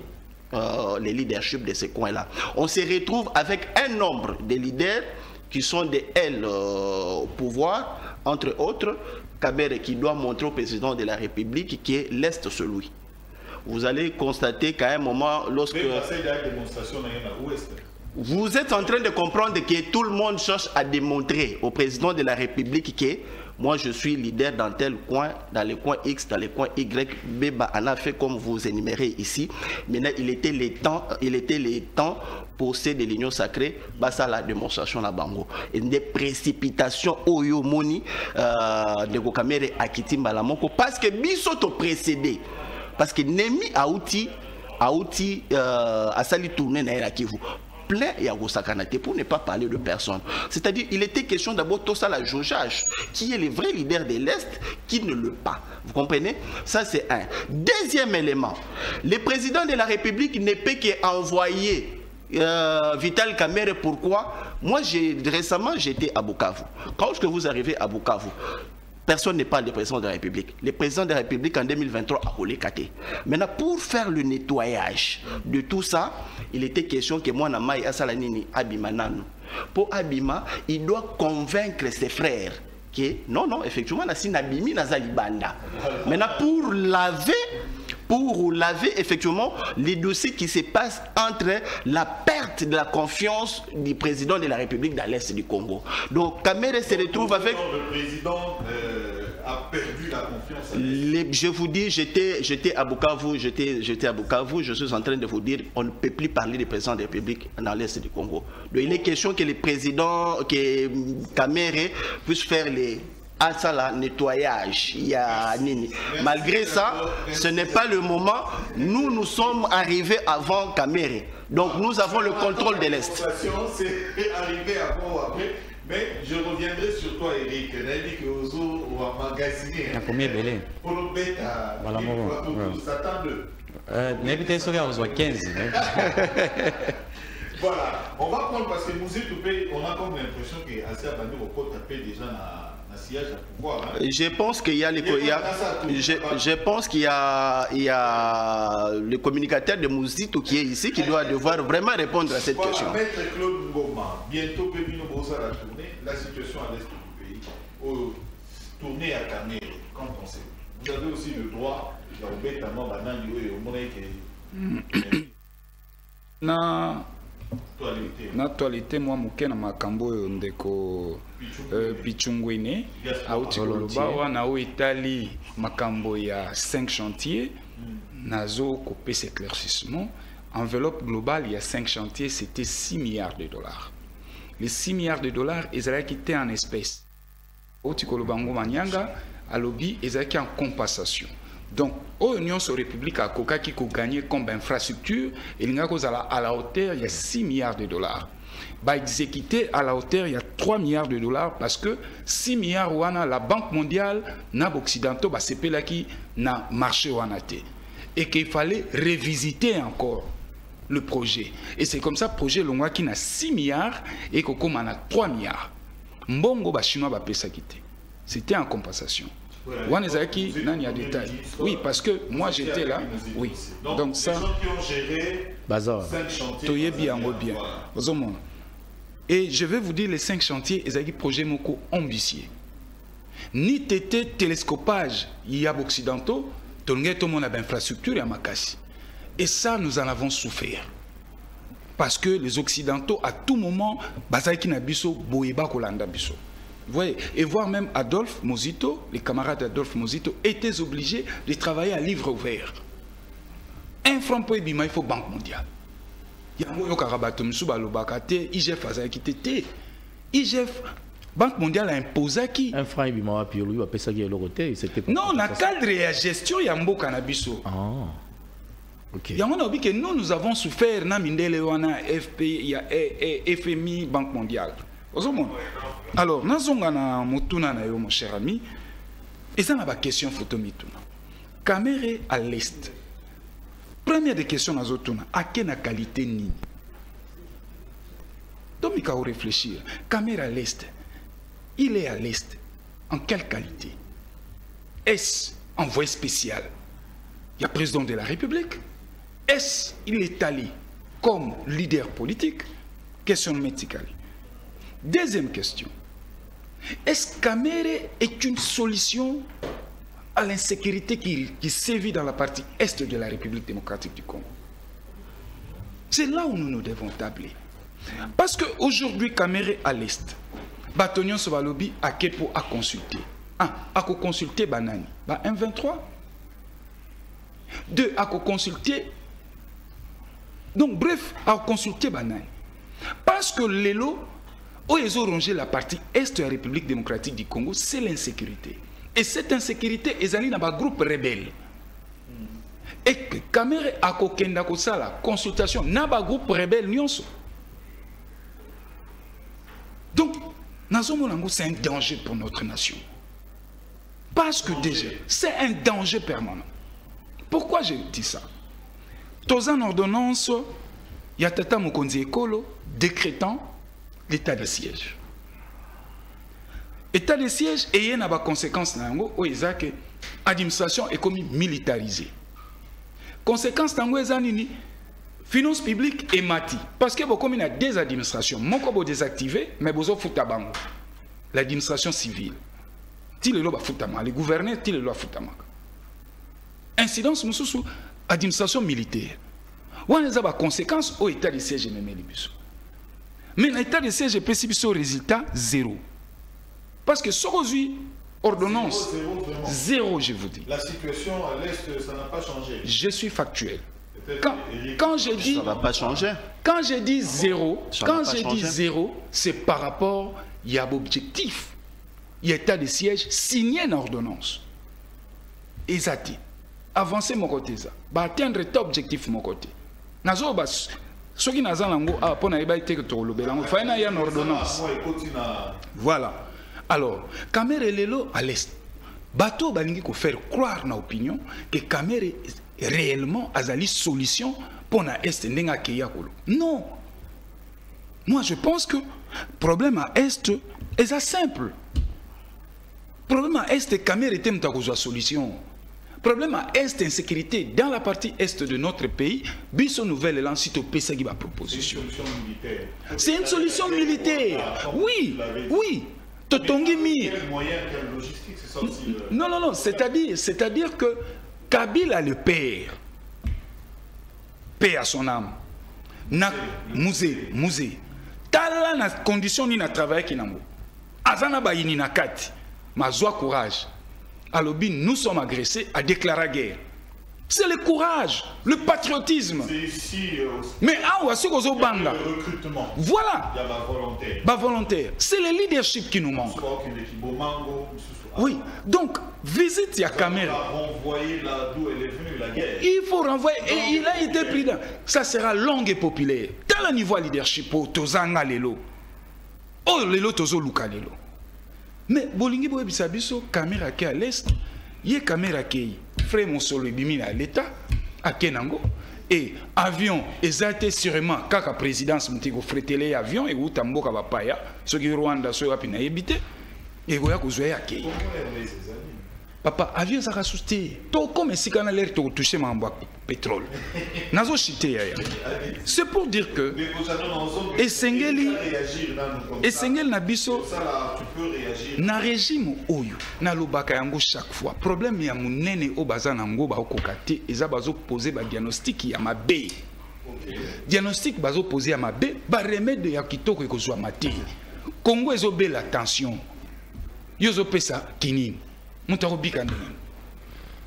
les leaderships de ces coins-là. On se retrouve avec un nombre de leaders qui sont des ailes au pouvoir, entre autres, Kabere qui doit montrer au président de la République qui est l'Est celui. Vous allez constater qu'à un moment, lorsque vous êtes en train de comprendre que tout le monde cherche à démontrer au président de la République que moi je suis leader dans tel coin, dans le coin X, dans le coin Y, Beba en a fait comme vous énumérez ici. Maintenant, il était les temps pour ceux de l'Union sacrée, ça la démonstration à Bango. Et des précipitations au Yomoni de Gokamere à Kitimbalamoko parce que Bisoto précédé. Parce que Nemi a sali tourner na Kivu. Plein et à Gosakanate pour ne pas parler de personne. C'est-à-dire, il était question d'abord tout ça la jaugeage. Qui est le vrai leader de l'Est, qui ne le pas. Vous comprenez? Ça, c'est un. Deuxième élément, le président de la République ne peut qu'envoyer Vital Kamerhe. Pourquoi? Moi, récemment, j'étais à Bukavu. Quand vous arrivez à Bukavu, personne ne parle du président de la République. Le président de la République en 2023 a roulé Kate. Maintenant, pour faire le nettoyage de tout ça, il était question que moi, Namaï Asalanini, Abima Nano. Pour Abima, il doit convaincre ses frères que non, effectivement, Nassi Nabimi Nazalibanda. Maintenant, pour laver effectivement les dossiers qui se passent entre la perte de la confiance du président de la République dans l'Est du Congo. Donc Kamerhe se retrouve avec... Le président a perdu la confiance. Je vous dis, j'étais à Bukavu, je suis en train de vous dire, on ne peut plus parler du président de la République dans l'Est du Congo. Donc il est question que le président, que Kamerhe puisse faire à ça là, nettoyage, il y a nini. Malgré ça, ce n'est pas le moment. Nous sommes arrivés avant Kamere. Donc nous avons le contrôle de l'Est. C'est arrivé avant ou après. Mais je reviendrai sur toi, Eric. Nadi que Ozo ou à magasiner. La première belé. Pour le bêta. Voilà, mon. S'attendre. N'habitez sur aux 15. Voilà. On va prendre parce que Mouzé Toupé, on a comme l'impression que assez abandonné au côté tapé déjà dans. Je pense qu'il y a je pense qu'il y a le communicateur de Mouzito qui est ici qui doit devoir vraiment répondre à cette question. Maître Claude Ngoma, bientôt Pébino Bosa la tournée, la situation à l'est du pays, tournée à Kamere, quand on sait. Vous avez aussi le droit de notamment Banani et au Monaïque. Na actualité moi muke na makambo oyo ndeko Pichungwene auti koloba wana o Italie makambo ya 5 chantiers nazo kopesa éclaircissement. Enveloppe globale il y a 5 chantiers, c'était 6 milliards de dollars. Les 6 milliards de dollars ezalaki étaient en espèces. Auti koloba ngoma nyanga alobi ezalaki en compensation. Donc, l'Union sur République a qui gagné comme infrastructure, et à la hauteur, il y a 6 milliards de dollars. Bah, exécuté à la hauteur, il y a 3 milliards de dollars parce que 6 milliards, la Banque mondiale, n'a occidentaux, bah, c'est là qui n'a marché au Anaté. Et qu'il fallait révisiter encore le projet. Et c'est comme ça, le projet Longwa qui n'a 6 milliards et qu'on a 3 milliards. Mbongo, bah, Chinois, bah, ça quitter. C'était en compensation. Wanezaki, il y a des détails. Oui, parce que moi j'étais là. Oui. Donc ça. Les gens qui ont géré 5 chantiers. Bien. Et je vais vous dire les 5 chantiers, ils ont des projets moko ambitieux. Ni tété télescopage, il y a occidentaux, tout le monde a infrastructure et à Makassi. Et ça, nous en avons souffert. Parce que les occidentaux, à tout moment, Bazaki Nabiso, Boeba Kolanda Biso. Vous voyez, et voir même Adolphe Mozito, les camarades d'Adolphe Mozito, étaient obligés de travailler à livre ouvert. Un franc pour Ebima, il faut Banque mondiale. Il y a un Karabatum Soubalobakate, IGF Azakite, IGF, Banque mondiale a imposé qui. Un franc Ebima, puis lui, il va payer ça qui est l'autre. Non, dans le cadre de la gestion, il y a un beau cannabiso. Ah. Ok. Il y a un que nous avons souffert, Namindele, FP, il y a FMI, Banque mondiale. Alors, nazongana mutuna na yo mon cher ami, et ça n'a pas question photo mituna. Kamere à l'est. Première des questions nazotuna, à quelle qualité ni? Donc il faut réfléchir. Kamere à l'est. Il est à l'est. En quelle qualité? Est-ce envoyé spécial? Il y a président de la République. Est-ce il est allé comme leader politique? Question médicale. Deuxième question. Est-ce que Kamere est une solution à l'insécurité qui sévit dans la partie est de la République démocratique du Congo? C'est là où nous devons tabler. Parce qu'aujourd'hui, Kamere à l'est, Batonion Sovalobi a Kepo à consulter. 1. À consulter Banani. 1,23. 2. À consulter. Donc, bref, à consulter Banani. Parce que l'élo, où ils ont rongé la partie est de la République démocratique du Congo, c'est l'insécurité. Et cette insécurité, ils allaient dans un groupe rebelle. Et que Kamere a kokenda la consultation, n'a pas groupe rebelle nyonso. Donc, c'est un danger pour notre nation. Parce que déjà, c'est un danger permanent. Pourquoi je dis ça? Dans une ordonnance, il y a Tata Mokonzi Ekolo décrétant l'état de siège. État de siège et il y a des conséquences dans l'administration est comme militarisée. Conséquences dans les finances publiques et mati. Parce que beaucoup il y a des administrations, mon corps désactivé, mais besoin de bango. L'administration civile. Les gouverneurs, ils le foutent. Incidence sous administration militaire. On a des conséquences au état de siège. Mais l'état de siège est au résultat 0. Parce que sur aujourd'hui, ordonnance 0, je vous dis. La situation à l'Est, ça n'a pas changé. Je suis factuel. Quand je dis, ça va pas changer. Quand je dis 0, c'est par rapport à l'objectif. il y a état de siège signé une ordonnance. Ezati. Avancer mon côté ça. Ba atteindre top objectif mon côté. Nazo bas. Ce qui n'a pas pour n'aller que tout le bélan. Il faut une ordonnance. Voilà. Alors, Caméré Lelo à l'est. Bateau balingi ko faire croire na opinion que Caméré réellement a une solution pour na est ndenga keya kolo. Non. Moi je pense que problème à est est simple. Problème à est Caméré était une solution. Problème à est insécurité dans la partie est de notre pays. Biso nouvelle lancite au PSAGI ma proposition. C'est une solution militaire. Oui, oui. Totongimi. Non, non, non. C'est-à-dire que Kabila le père. Paix à son âme. Na musée. Tala na condition ni na travail qui n'amo. Azana ba yini na kati. Ma joie courage. Alobi, nous sommes agressés à déclarer guerre. C'est le courage, le patriotisme. C'est ici. Mais ah, c'est le recrutement. Voilà. Il y a la volontaire. La volontaire. C'est le leadership qui nous manque. Oui. Donc, visite ya caméra. Renvoyer là d'où elle est venue la guerre. Il faut renvoyer. Et il a été pris dans. Ça sera long et populaire. Dans le niveau leadership, tozanga lelo. Oh, lelo tozo luka lelo. Mais bolingi boye bisabiso caméra qui à l'est, yé caméra qui frère mon solo bimina à l'état à Kenango et avion exacté sûrement kaka présidence mutiko fretele avion et ou tamboka bapaya ce qui Rwanda so yapina ebité et goya kuzoya akei. Papa avion ça rassouté to comme si kana l'air to toucher mambo pétrole. Nazo chité ya. C'est pour dire que et Sengeli na biso na régime oyo na lobaka yango chaque fois problème ya munene o bazana ngo ba okokate eza bazo poser ba diagnostic ya mabe. Diagnostic bazo poser ya mabe ba remède ya kitoko ekozwa mate. Congo ezobe la tension. Yozo pesa kinini. Mutarobika ndene.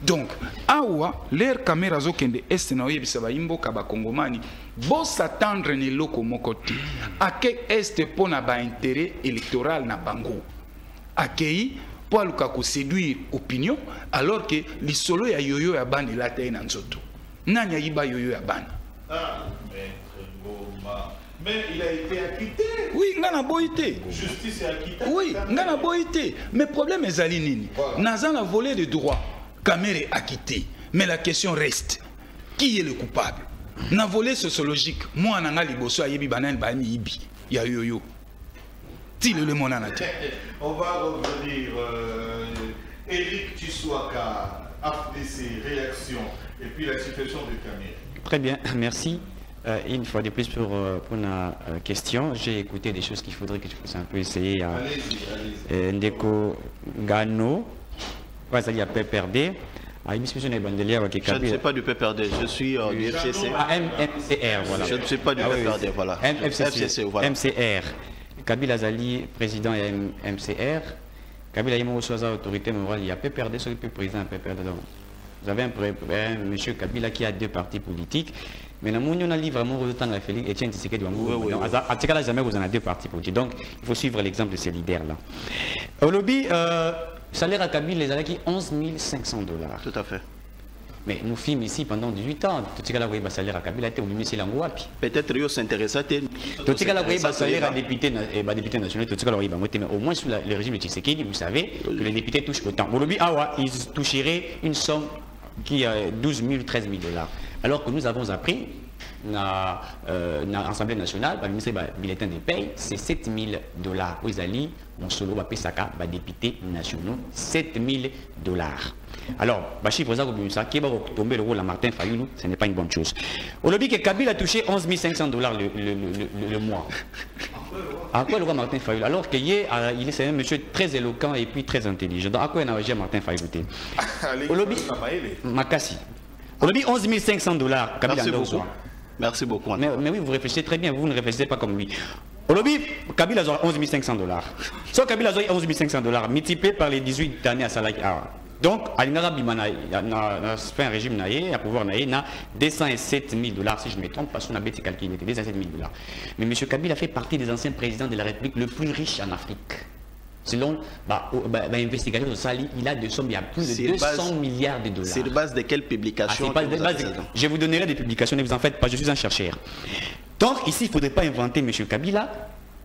Donc, awa, l'air caméra zo kende est na oyebisa ba imbo ka ba kongomani, bo s'attendre ne loko mokote. Ake est pona ba intérêt électoral na bango. Akei po aluka ko séduire opinion alors que li solo ya yoyo ya bani la te na nzoto. Nanya yiba yoyo ya bana. Ah, maître Ngoma. Mais il a été acquitté. Oui, ngana boité. Justice est acquittée. Oui, ngana boité. Mais problème est alinini. Nazan a volé de droit. Caméré acquitté. Mais la question reste. Qui est le coupable? N'a volé sociologique. Moi, nanga liboso ayebi banan bani ibi. Ya yoyo. Tile le monanate. On va revenir. Eric Tsouaka, AFDC, réaction. Et puis la situation de Caméré. Très bien, merci. Une fois de plus pour la question, j'ai écouté des choses qu'il faudrait que je puisse un peu essayer à Ndeko Gano, il y a PPRD. Je ne suis pas du PPRD, je suis du FCC. MCR, voilà. Je ne suis pas du PPRD, voilà. FCC, voilà. MCR. Kabila Zali, président et MCR. Kabila Yemo Soza, autorité morale, il y a PPRD, celui qui est président PPRD. Vous avez un monsieur Kabila qui a deux partis politiques. Mais on a livré vraiment le temps de Félix Etienne Tshisekedi Wangou. À ce cas-là, jamais vous en avez deux partis politiques. Donc, il faut suivre l'exemple de ces leaders-là. Au lobby, salaire à Kabila, les années 11 500 $. Tout à fait. Mais nous filmons ici pendant 18 ans. Tout ce cas-là, vous voyez, le salaire à Kabila, c'était au ministère de l'Angouapi. Peut-être que vous s'intéressez. Tout ce cas-là, vous voyez, le salaire à député national, tout ce cas-là, mais au moins sous le régime de Tshisekedi, vous savez que les députés touchent autant. Au lobby, ils toucheraient une somme qui est 12 000, 13 000 $. Alors que nous avons appris dans l'Assemblée nationale, le ministère du bulletin des payes, c'est 7 000 $. Vous allez, on solo va payer ça, députés nationaux, 7 000 $. Alors, le chiffre qui va tomber le rôle à Martin Fayoulou, ce n'est pas une bonne chose. Au lobby que Kabila a touché 11 500 $ le mois. À quoi le roi Martin Fayoulou? Alors qu'il est un monsieur très éloquent et puis très intelligent. Donc, à quoi il a agi Martin Fayoulou? Au lobby, Makassi. Au lobby 11 500 $. Merci beaucoup. Merci beaucoup. Mais oui, vous réfléchissez très bien, vous ne réfléchissez pas comme lui. Au lobby, Kabila a 11 500 $. Soit Kabila a 11 500 $, multiplié par les 18 années à Salaki. Donc, Alingara Bimana a fait un régime naïe, à pouvoir naïe, na 207 000 $, si je ne me trompe, parce qu'on a bêté calculé, 207 000 $. Mais M. Kabila fait partie des anciens présidents de la République le plus riche en Afrique. selon l'investigation de Sali, il a des sommes, il y a plus de 200 milliards de dollars. C'est de base de quelle publication? Je vous donnerai des publications, ne vous en faites pas, je suis un chercheur. Donc ici, il ne faudrait pas inventer M. Kabila.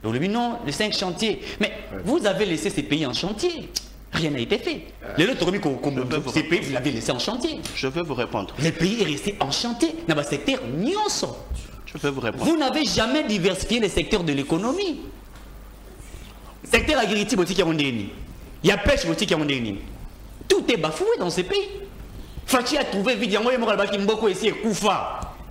Non, les 5 chantiers. Mais vous avez laissé ces pays en chantier. Rien n'a été fait. Ces pays, vous l'avez laissé en chantier. Je vais vous répondre. Le pays est resté en chantier dans le secteur Nyonso. Je vais vous répondre. Vous n'avez jamais diversifié les secteurs de l'économie. Secteur agricole, il y a pêche, tout est bafoué dans ces pays. Fachi a trouvé évidemment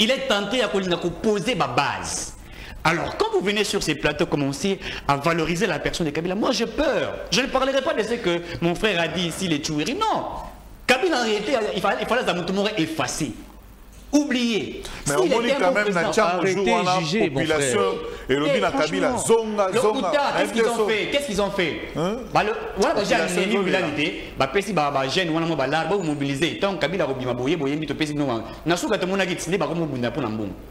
il est tenté à poser ma base. Alors, quand vous venez sur ces plateaux, commencer à valoriser la personne de Kabila, moi j'ai peur. Je ne parlerai pas de ce que mon frère a dit ici, les Tchouiri. Non. Kabila, en réalité, il fallait effacer. Oubliez. Mais on dit quand même arrêtez de juger, mon frère. Et le la Kabila, zonga. Qu'est-ce qu'ils ont fait? Qu'est-ce qu'ils ont fait? Voilà, j'ai un l'unité. Jeune, on va mobiliser. Tant Kabila,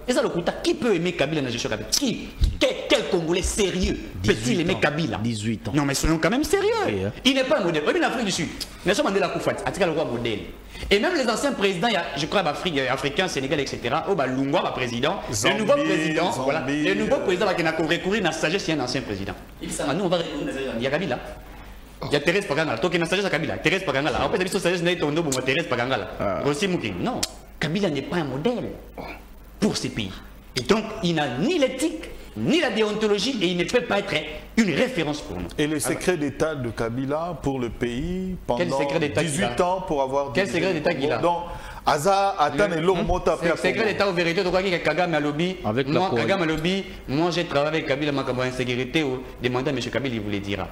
et ça, le Kouta, qui peut aimer Kabila dans la gestion Kabila? Qui? Quel Congolais sérieux peut-il aimer Kabila? 18 ans. Non, mais soyons quand même sérieux. Il n'est pas un modèle. Même l'Afrique du Sud. Nelson Mandela Koufat, a-t-il le roi modèle? Et même les anciens présidents, je crois, africains, Sénégal, etc., Lungwa, président, le nouveau président, voilà, le nouveau président qui a recourir à la sagesse, c'est un ancien président. Nous, on va recourir à la sagesse. Il y a Kabila. Il y a Thérèse Pagangala. Toi qui as sagesse à Kabila. Thérèse Pagangala. En fait, la sagesse n'est pas Thérèse Pagangala. Rossi Moukin. Non. Kabila n'est pas un modèle pour ces pays. Et donc, il n'a ni l'éthique, ni la déontologie, et il ne peut pas être une référence pour nous. Et le secret d'État de Kabila pour le pays pendant 18 ans pour avoir... Quel secret d'État qu'il a? Donc, Aza attend et l'homme monte à faire. Secret d'État, en vérité, tu crois qu'il y a Kagame à lobby. Kagame à lobby, moi j'ai travaillé avec Kabila, ma insécurité, demandez à M. Kabila, il vous le dira.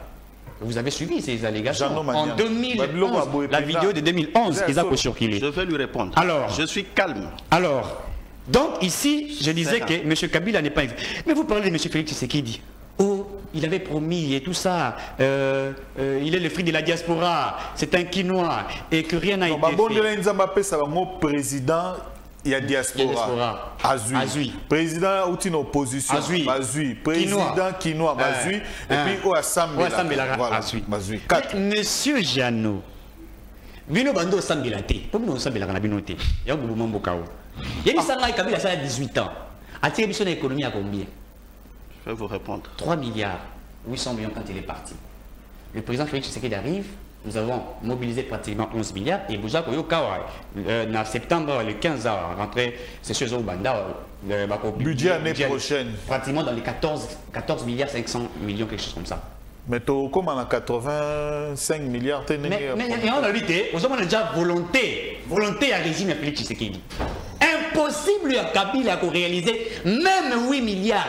Vous avez suivi ces allégations. En 2011, la vidéo de 2011, ils ont circulé. Je vais lui répondre. Alors, je suis calme. Alors, donc ici, je disais que M. Kabila n'est pas... Mais vous parlez de M. Félix Tshisekedi. Oh, il avait promis et tout ça. Il est le fruit de la diaspora. C'est un Quinois. Et que rien n'a été fait. Président, il y a diaspora. Azui. Président ou une opposition. Azui. Président Quinois. Azui. Et puis au Assemblée. Azui. Monsieur Jeannot. Bino bando Sambilate. Pour nous, Sambila na binoté. Il y a un mouvement Bokao. Il y a un Kabila, ça a 18 ans. A-t-il son économie à combien? Je vais vous répondre. 3 milliards 800 millions quand il est parti. Le président Félix Tshisekedi arrive, nous avons mobilisé pratiquement 11 milliards et Bouzak Oyokawa, en septembre, le 15 ans, rentré, c'est chez Obanda, le budget année prochaine. Pratiquement dans les 14 milliards 500 millions, quelque chose comme ça. Mais comme on a 85 milliards, mais en réalité, vous avez déjà volonté à régime à Félix Tshisekedi. Impossible à Kabila de réaliser même 8 milliards.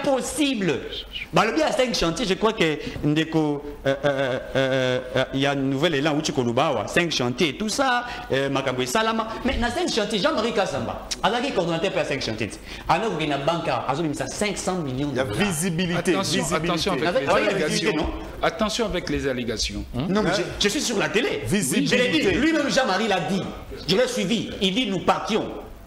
Impossible. Le bien à 5 chantiers, je crois que il y a une nouvelle élan où tu connais 5 chantiers et tout ça, Makaboué Salama. Mais dans 5 chantiers, Jean-Marie Kassamba, alors qu'il coordonnateur pour 5 chantiers. Alors qu'il y a une banque, il y a 500 millions de dollars. Il y a visibilité. Attention avec les allégations. Non, mais je suis sur la télé. Visibilité. Je l'ai dit, lui-même Jean-Marie l'a dit. Je l'ai suivi. Il dit nous partions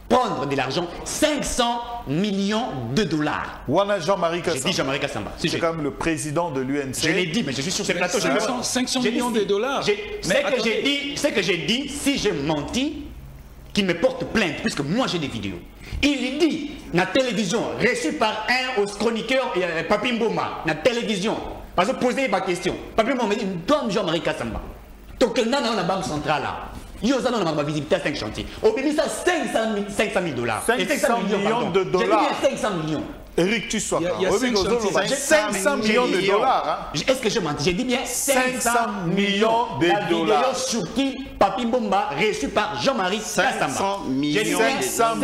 prendre de l'argent, 500 millions de dollars. Wana Jean-Marie Kassamba. J'ai dit Jean-Marie Kassamba. C'est quand même le président de l'UNC. Je l'ai dit, mais je suis sur ce plateau. 500 millions de dollars. C'est que j'ai dit, si j'ai menti, qu'il me porte plainte, puisque moi j'ai des vidéos. Il dit, la télévision, reçu par un chroniqueur, Papi Mboma, la télévision, parce que poser ma question. Papi Mboma me dit, toi Jean-Marie Kassamba, donc dans la banque centrale là. Il y a ma visité à 5 chantiers. Au pays, ça 500 000 dollars. 500 millions de dollars. J'ai dit 500 millions. Eric, tu sois. Il y a 500 millions de dollars. Est-ce que je mentis? J'ai dit bien 500 millions de dollars. La vidéo sur qui Papi Mbomba, reçue par Jean-Marie Kassamba. 500 millions. 500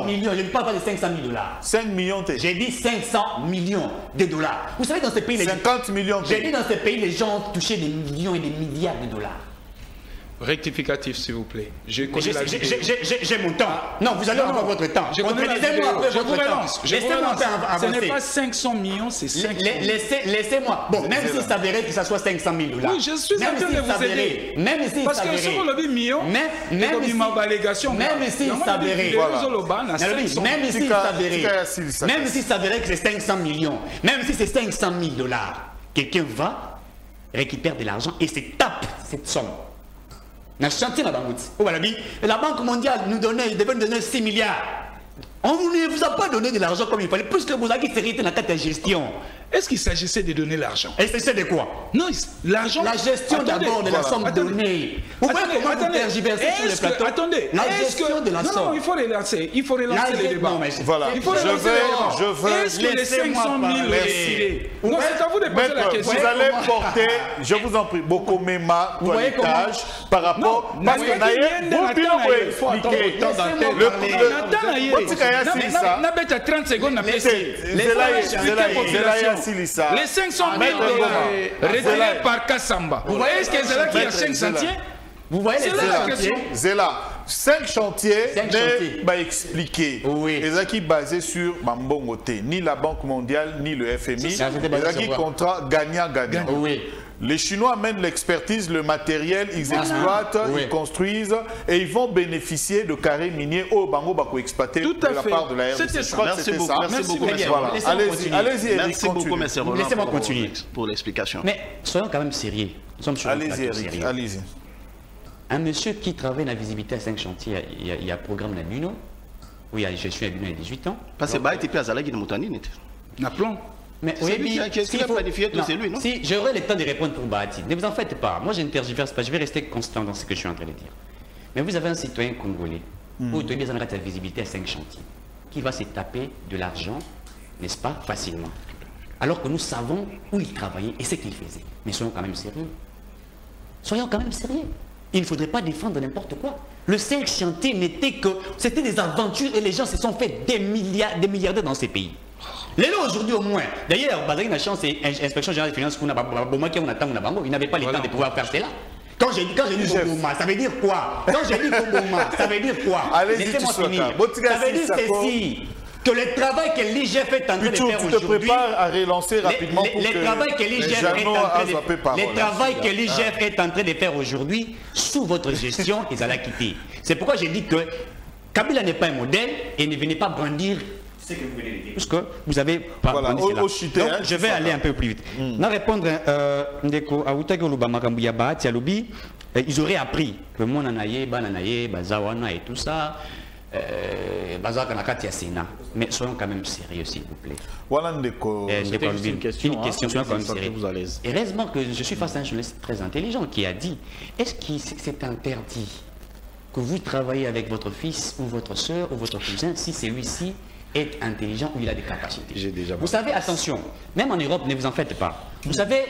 millions. Je ne parle pas de 500 000 dollars. 5 millions. J'ai dit 500 millions de dollars. Vous savez, dans ce pays, 50 millions. J'ai dit dans ce pays, les gens ont touché des millions et des milliards de dollars. Rectificatif, s'il vous plaît. J'ai mon temps. Non, vous allez avoir votre temps. Je vous relance. Ce n'est pas 500 millions, c'est 500 millions. Laissez-moi. Bon, même s'il s'avérait que ça soit 500 000 dollars. Oui, je suis en train de vous aider. Même s'il parce que sur le million, même s'il s'avérait que c'est 500 millions, même si c'est 500 000 dollars, quelqu'un va récupère de l'argent et se tape cette somme. Dans le chantier, la Banque mondiale nous devait nous donner 6 milliards. On ne vous a pas donné de l'argent comme il fallait, plus que vous avez hérité dans la gestion. Est-ce qu'il s'agissait de donner l'argent? Et c'est de quoi? Non, l'argent... La gestion d'abord de la somme donnée. Vous voyez comment vous tergiversez sur le plateau? Attendez, la gestion de la somme. Non, il faut relancer le débat. Voilà, il faut relancer le débat. Est-ce que les 500 000 retirés? Non, c'est à vous de poser la question. Vous allez porter, je vous en prie, beaucoup Mema, toilettage, par rapport... Parce que d'ailleurs, vous pouvez expliquer... Nabeta 30 secondes na PC. Les 500 000 retirés par Kassamba. Vous voyez ce que c'est là qui a 5 chantiers? Vous voyez la question? Zéla, 5 chantiers n'est expliqué. Les qui basés sur Mambongote, ni la Banque mondiale, ni le FMI. Les qui contrat gagnant-gagnant. Les Chinois amènent l'expertise, le matériel, ils exploitent, ils construisent et ils vont bénéficier de carrés miniers au Bango Bako exploité de la part de la RDC. Merci beaucoup, allez-y, Eric, merci beaucoup, M. Roland. Laissez-moi continuer pour l'explication. Mais soyons quand même sérieux. Nous sommes sur allez-y, Eric, allez-y. Un monsieur qui travaille dans la visibilité à 5 chantiers, il y a un programme Nabuno, où je suis à Buno il y a 18 ans. Parce que bah, tu es à Zalagi de Moutani, n'a plan. Mais c'est lui qui a planifié tout, c'est lui, non? Si j'aurai le temps de répondre pour Bahati, ne vous en faites pas. Moi, je ne tergiverse pas. Je vais rester constant dans ce que je suis en train de dire. Mais vous avez un citoyen congolais, où il doit la visibilité à 5 chantiers, qui va se taper de l'argent, n'est-ce pas, facilement. Alors que nous savons où il travaillait et ce qu'il faisait. Mais soyons quand même sérieux. Soyons quand même sérieux. Il ne faudrait pas défendre n'importe quoi. Le seul chantier n'était que... C'était des aventures et les gens se sont fait des milliardaires dans ces pays. Les lots aujourd'hui au moins. D'ailleurs, Bazari n'a chance, c'est l'inspection générale des finances, il n'avait pas le temps de pouvoir faire cela. Quand j'ai dit Boboma, ça veut dire quoi? Quand j'ai dit Boboma, ça veut dire quoi? Laissez-moi finir. Ça veut dire ceci. Que le travail que l'IGF est en train de faire aujourd'hui... Tu te prépares à relancer rapidement pour le travail que l'IGF est en train de faire aujourd'hui, sous votre gestion, ils allaient quitter. C'est pourquoi j'ai dit que Kabila n'est pas un modèle et ne venez pas brandir ce que vous venez de dire. Parce que vous avez pas brandi cela. Donc je vais aller un peu plus vite. Dans répondre à ils auraient appris que mon Nanaye, Bananaye, Bazawana et tout ça... mais soyons quand même sérieux, s'il vous plaît. C'est une question, soyons quand même sérieux. Heureusement que je suis face à un journaliste très intelligent qui a dit, est-ce que c'est interdit que vous travaillez avec votre fils ou votre soeur ou votre cousin si celui-ci est intelligent ou il a des capacités? Vous savez, attention, même en Europe, ne vous en faites pas. Vous savez,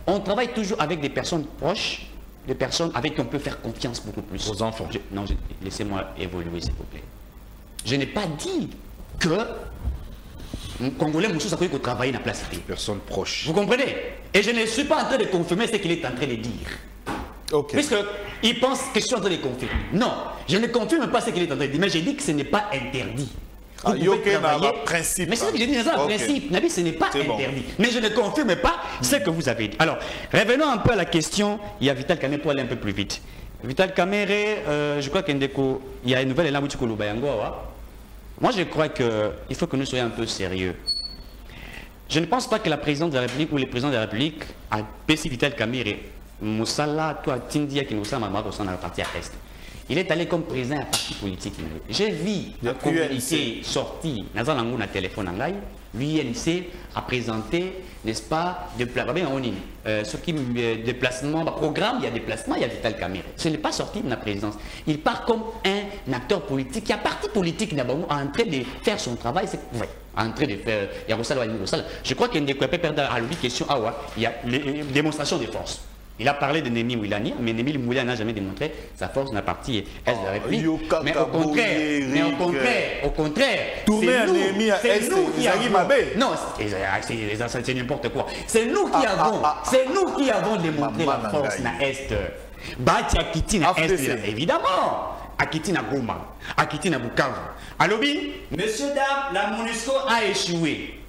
on travaille toujours avec des personnes proches, des personnes avec qui on peut faire confiance beaucoup plus. Aux enfants. Laissez-moi évoluer, s'il vous plaît. Je n'ai pas dit que Congolais Moussou Sakoui qu'on travaille dans la place. Personne proche. Vous comprenez? Et je ne suis pas en train de confirmer ce qu'il est en train de dire. Ok. Puisqu'il pense que je suis en train de confirmer. Non, je ne confirme pas ce qu'il est en train de dire, mais j'ai dit que ce n'est pas interdit. Principe. Mais c'est ce que j'ai dit dans un principe. Nabi, ce n'est pas interdit. Mais je ne confirme pas ce que vous avez dit. Alors, revenons un peu à la question. Il y a Vital Kamere pour aller un peu plus vite. Vital Kamere, je crois qu'il y a une nouvelle élan. Moi, je crois qu'il faut que nous soyons un peu sérieux. Je ne pense pas que la présidente de la République ou le président de la République a baissé Vital Kamere. Moussala, toi, Tindia, qui nous sommes à la partie à Est. Il est allé comme président à un parti politique. J'ai vu un communiqué sorti dans un téléphone en live. L'UNC a présenté, n'est-ce pas, ce qui déplacement, programme, il y a déplacement, il y a Vital Kamere. Ce n'est pas sorti de la présidence. Il part comme un acteur politique. Il y a un parti politique en train de faire son travail. En train de faire. Je crois qu'il y a une perdre à lui question. Il y a les démonstrations de force. Il a parlé de Némi Moulani, mais Némi Moulani n'a jamais démontré sa force dans la partie Est de la République. Mais au contraire, c'est nous qui avons. Non, c'est n'importe quoi. C'est nous qui avons démontré la force dans l'Est. Bati Akiti dans l'Est, évidemment. Akiti na Goma, Akiti na Bukavu. Alobi, messieurs, dames, la MONUSCO a échoué.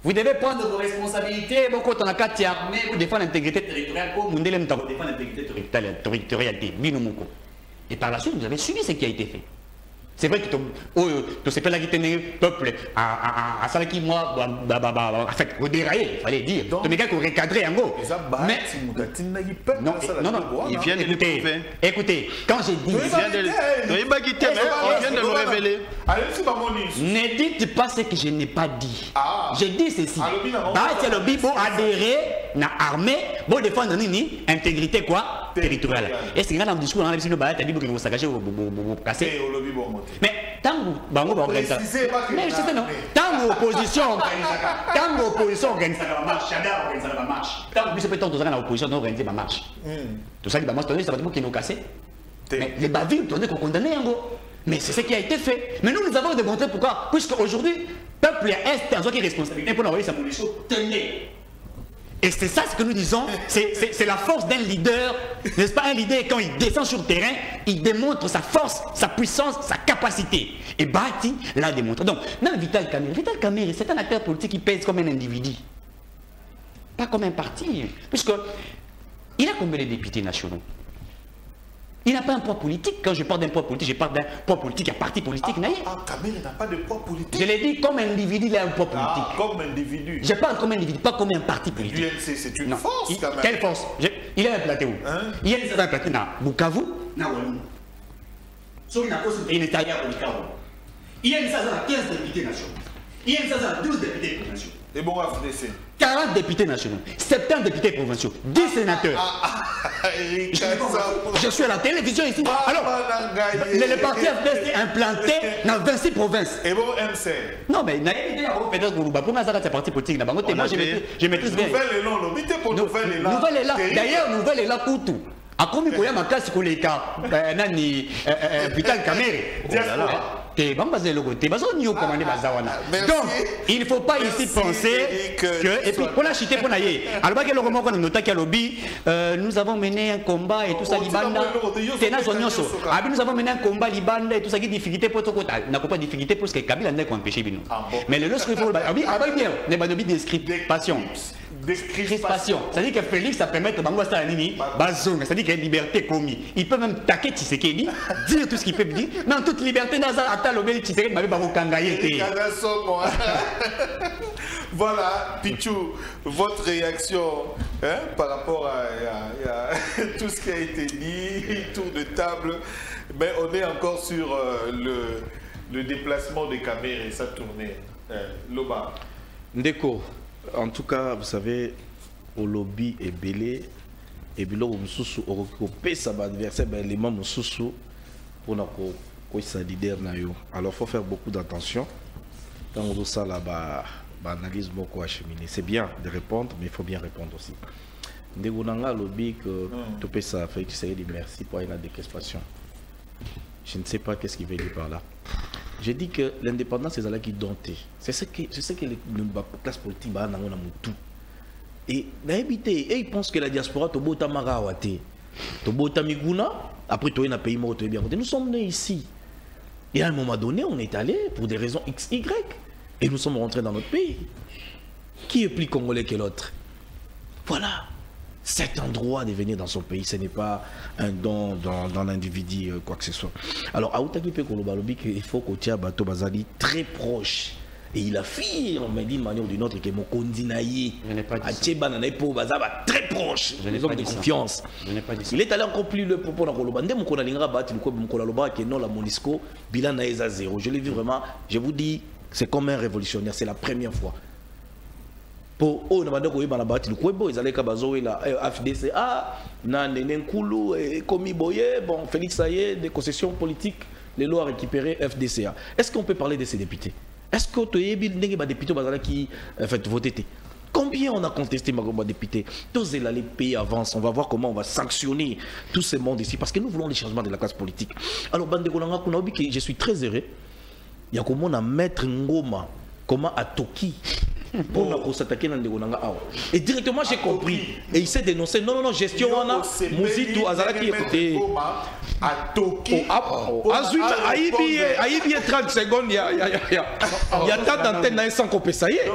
Vous devez prendre vos responsabilités, beaucoup de la armée, vous défendre l'intégrité territoriale, comme vous défendre l'intégrité territoriale. Et par la suite, vous avez suivi ce qui a été fait. C'est vrai que tu sais pas là qui tenait peuple à ça qui moi en fait au dérailler, il fallait dire. Tu me gars qu'on recadrer en gros. Mais non, il vient de le prouver. Écoutez, quand j'ai dit on vient de le révéler. Ne dites pas ce que je n'ai pas dit. J'ai dit ceci. Bah le bibo adhérer na armée, bon défendre nini intégrité quoi territoriale. Et c'est dans le discours on a dit nous bah bibo qui nous sagager casser. Mais tant que bango ba organiser mais je sais non tant opposition organise la marche chada organise la marche tant que peut-être dans la opposition non organiser la marche tout ça va marcher ça va dire qu'ils nous casser mais les bavures tourner qu'on condamner en gros mais c'est ce qui a été fait mais nous avons démontré pourquoi puisque aujourd'hui peuple est en soi qui est responsabilité pour envoyer sa munition tenez. Et c'est ça ce que nous disons, c'est la force d'un leader, n'est-ce pas? Un leader, quand il descend sur le terrain, il démontre sa force, sa puissance, sa capacité. Et Bahati l'a démontré. Donc, même Vital Kamerhe, c'est un acteur politique qui pèse comme un individu. Pas comme un parti. Puisqu'il a combien de députés nationaux? Il n'a pas un poids politique. Quand je parle d'un poids politique, je parle d'un poids politique à parti politique. Kamerhe n'a pas de poids politique. Je l'ai dit comme individu, il a un poids politique. Comme individu. Je parle comme individu, pas comme un parti politique. L'UNC, c'est une force quand même. Quelle force? Il a implanté où? Il a implanté dans Bukavu, dans Wallonie. Il est taillé à Bukavu. Il y a une 15 députés nationaux. Il y a une 12 députés provinciaux. Et bon, FDC 40 députés nationaux, 70 députés provinciaux, 10 sénateurs. Je suis à la télévision ici. Alors, le parti FDC implanté dans 26 provinces. Et bon, MC. Non, mais peut-être que vous c'est parti politique. Moi, je maîtrise bien. Nouvelle élan. D'ailleurs, nouvelle élan pour tout. A combien il y a ma classe pour les cas Vital Kamerhe. Donc, il ne faut pas ici penser que. Et puis, pour la chiter, pour naïe. Alors, nous avons mené un combat et tout ça, Libanda. Nous avons mené un combat, Libanda et tout ça, qui est difficulté pour tout côté. N'a pas de difficulté pour ce que Kabila n'a pas empêché. Mais le lorsqu'il faut. Ah oui, bien. N'est pas de description. Crispation. C'est-à-dire que Félix, ça permet de Bango Salanini, Bazoum, c'est-à-dire qu'il y a liberté commis. Il peut même taquer Tshisekedi, dire tout ce qu'il peut dire, mais en toute liberté, Nazar Atalobel Tshisekedi m'avait pas kangaïté. Voilà, Pichou, votre réaction par rapport à tout ce qui a été dit, tour de table, mais on est encore sur le déplacement des caméras et sa tournée. Loba. Ndeko. En tout cas, vous savez, au lobby est belé, et puis là, on peut sa adversaire, les membres sous pour notre leader. Alors, il faut faire beaucoup d'attention. Quand on ça là, analyse beaucoup acheminé. C'est bien de répondre, mais il faut bien répondre aussi. Ndegonanga lobby que tu peux ça faire, tu sais, merci pour une décrestation. Je ne sais pas qu'est-ce qu'il veut dire par là. J'ai dit que l'indépendance c'est là qui dompte. C'est ce que les classes politiques ont tout. Et ils pensent que la diaspora tobota marawate. Tobota miguna après toi un pays mort bien. Nous sommes nés ici. Et à un moment donné, on est allé pour des raisons XY et nous sommes rentrés dans notre pays. Qui est plus congolais que l'autre? Voilà. C'est un droit de venir dans son pays, ce n'est pas un don dans l'individu, quoi que ce soit. Alors, à Outaki Pekolobalobi, il faut que Tia Bato Bazali très proche. Et il affirme, d'une manière ou d'une autre, que mon condinaï, à Tchebananaï Po Bazaba, très proche. Les hommes de confiance. Il est allé encore plus le propos dans Koloba. Ndé Mokona Lingra Bati, Mokona Loba, qui est non la Monisco, bilan Naïza 0. Je l'ai vu vraiment, je vous dis, c'est comme un révolutionnaire, c'est la première fois. Pour eux, ils allaient à FDCA, Nanenkulu, Komi Boye, bon, Félix Saye, des concessions politiques, les lois récupérées FDCA. Est-ce qu'on peut parler de ces députés? Est-ce que tu as des députés qui ont voté? Combien on a contesté ma député? Tous les pays avancent, on va voir comment on va sanctionner tout ce monde ici, parce que nous voulons les changements de la classe politique. Alors, je suis très heureux. Il y a comment on mettre Ngoma, comment à Toki. Pour s'attaquer dans le et directement j'ai compris et il s'est dénoncé non gestion wana Mouzitou Azalaki écouté à Toki Aïbi 30 secondes il y a tant d'antennes dans sans qu'on ça y est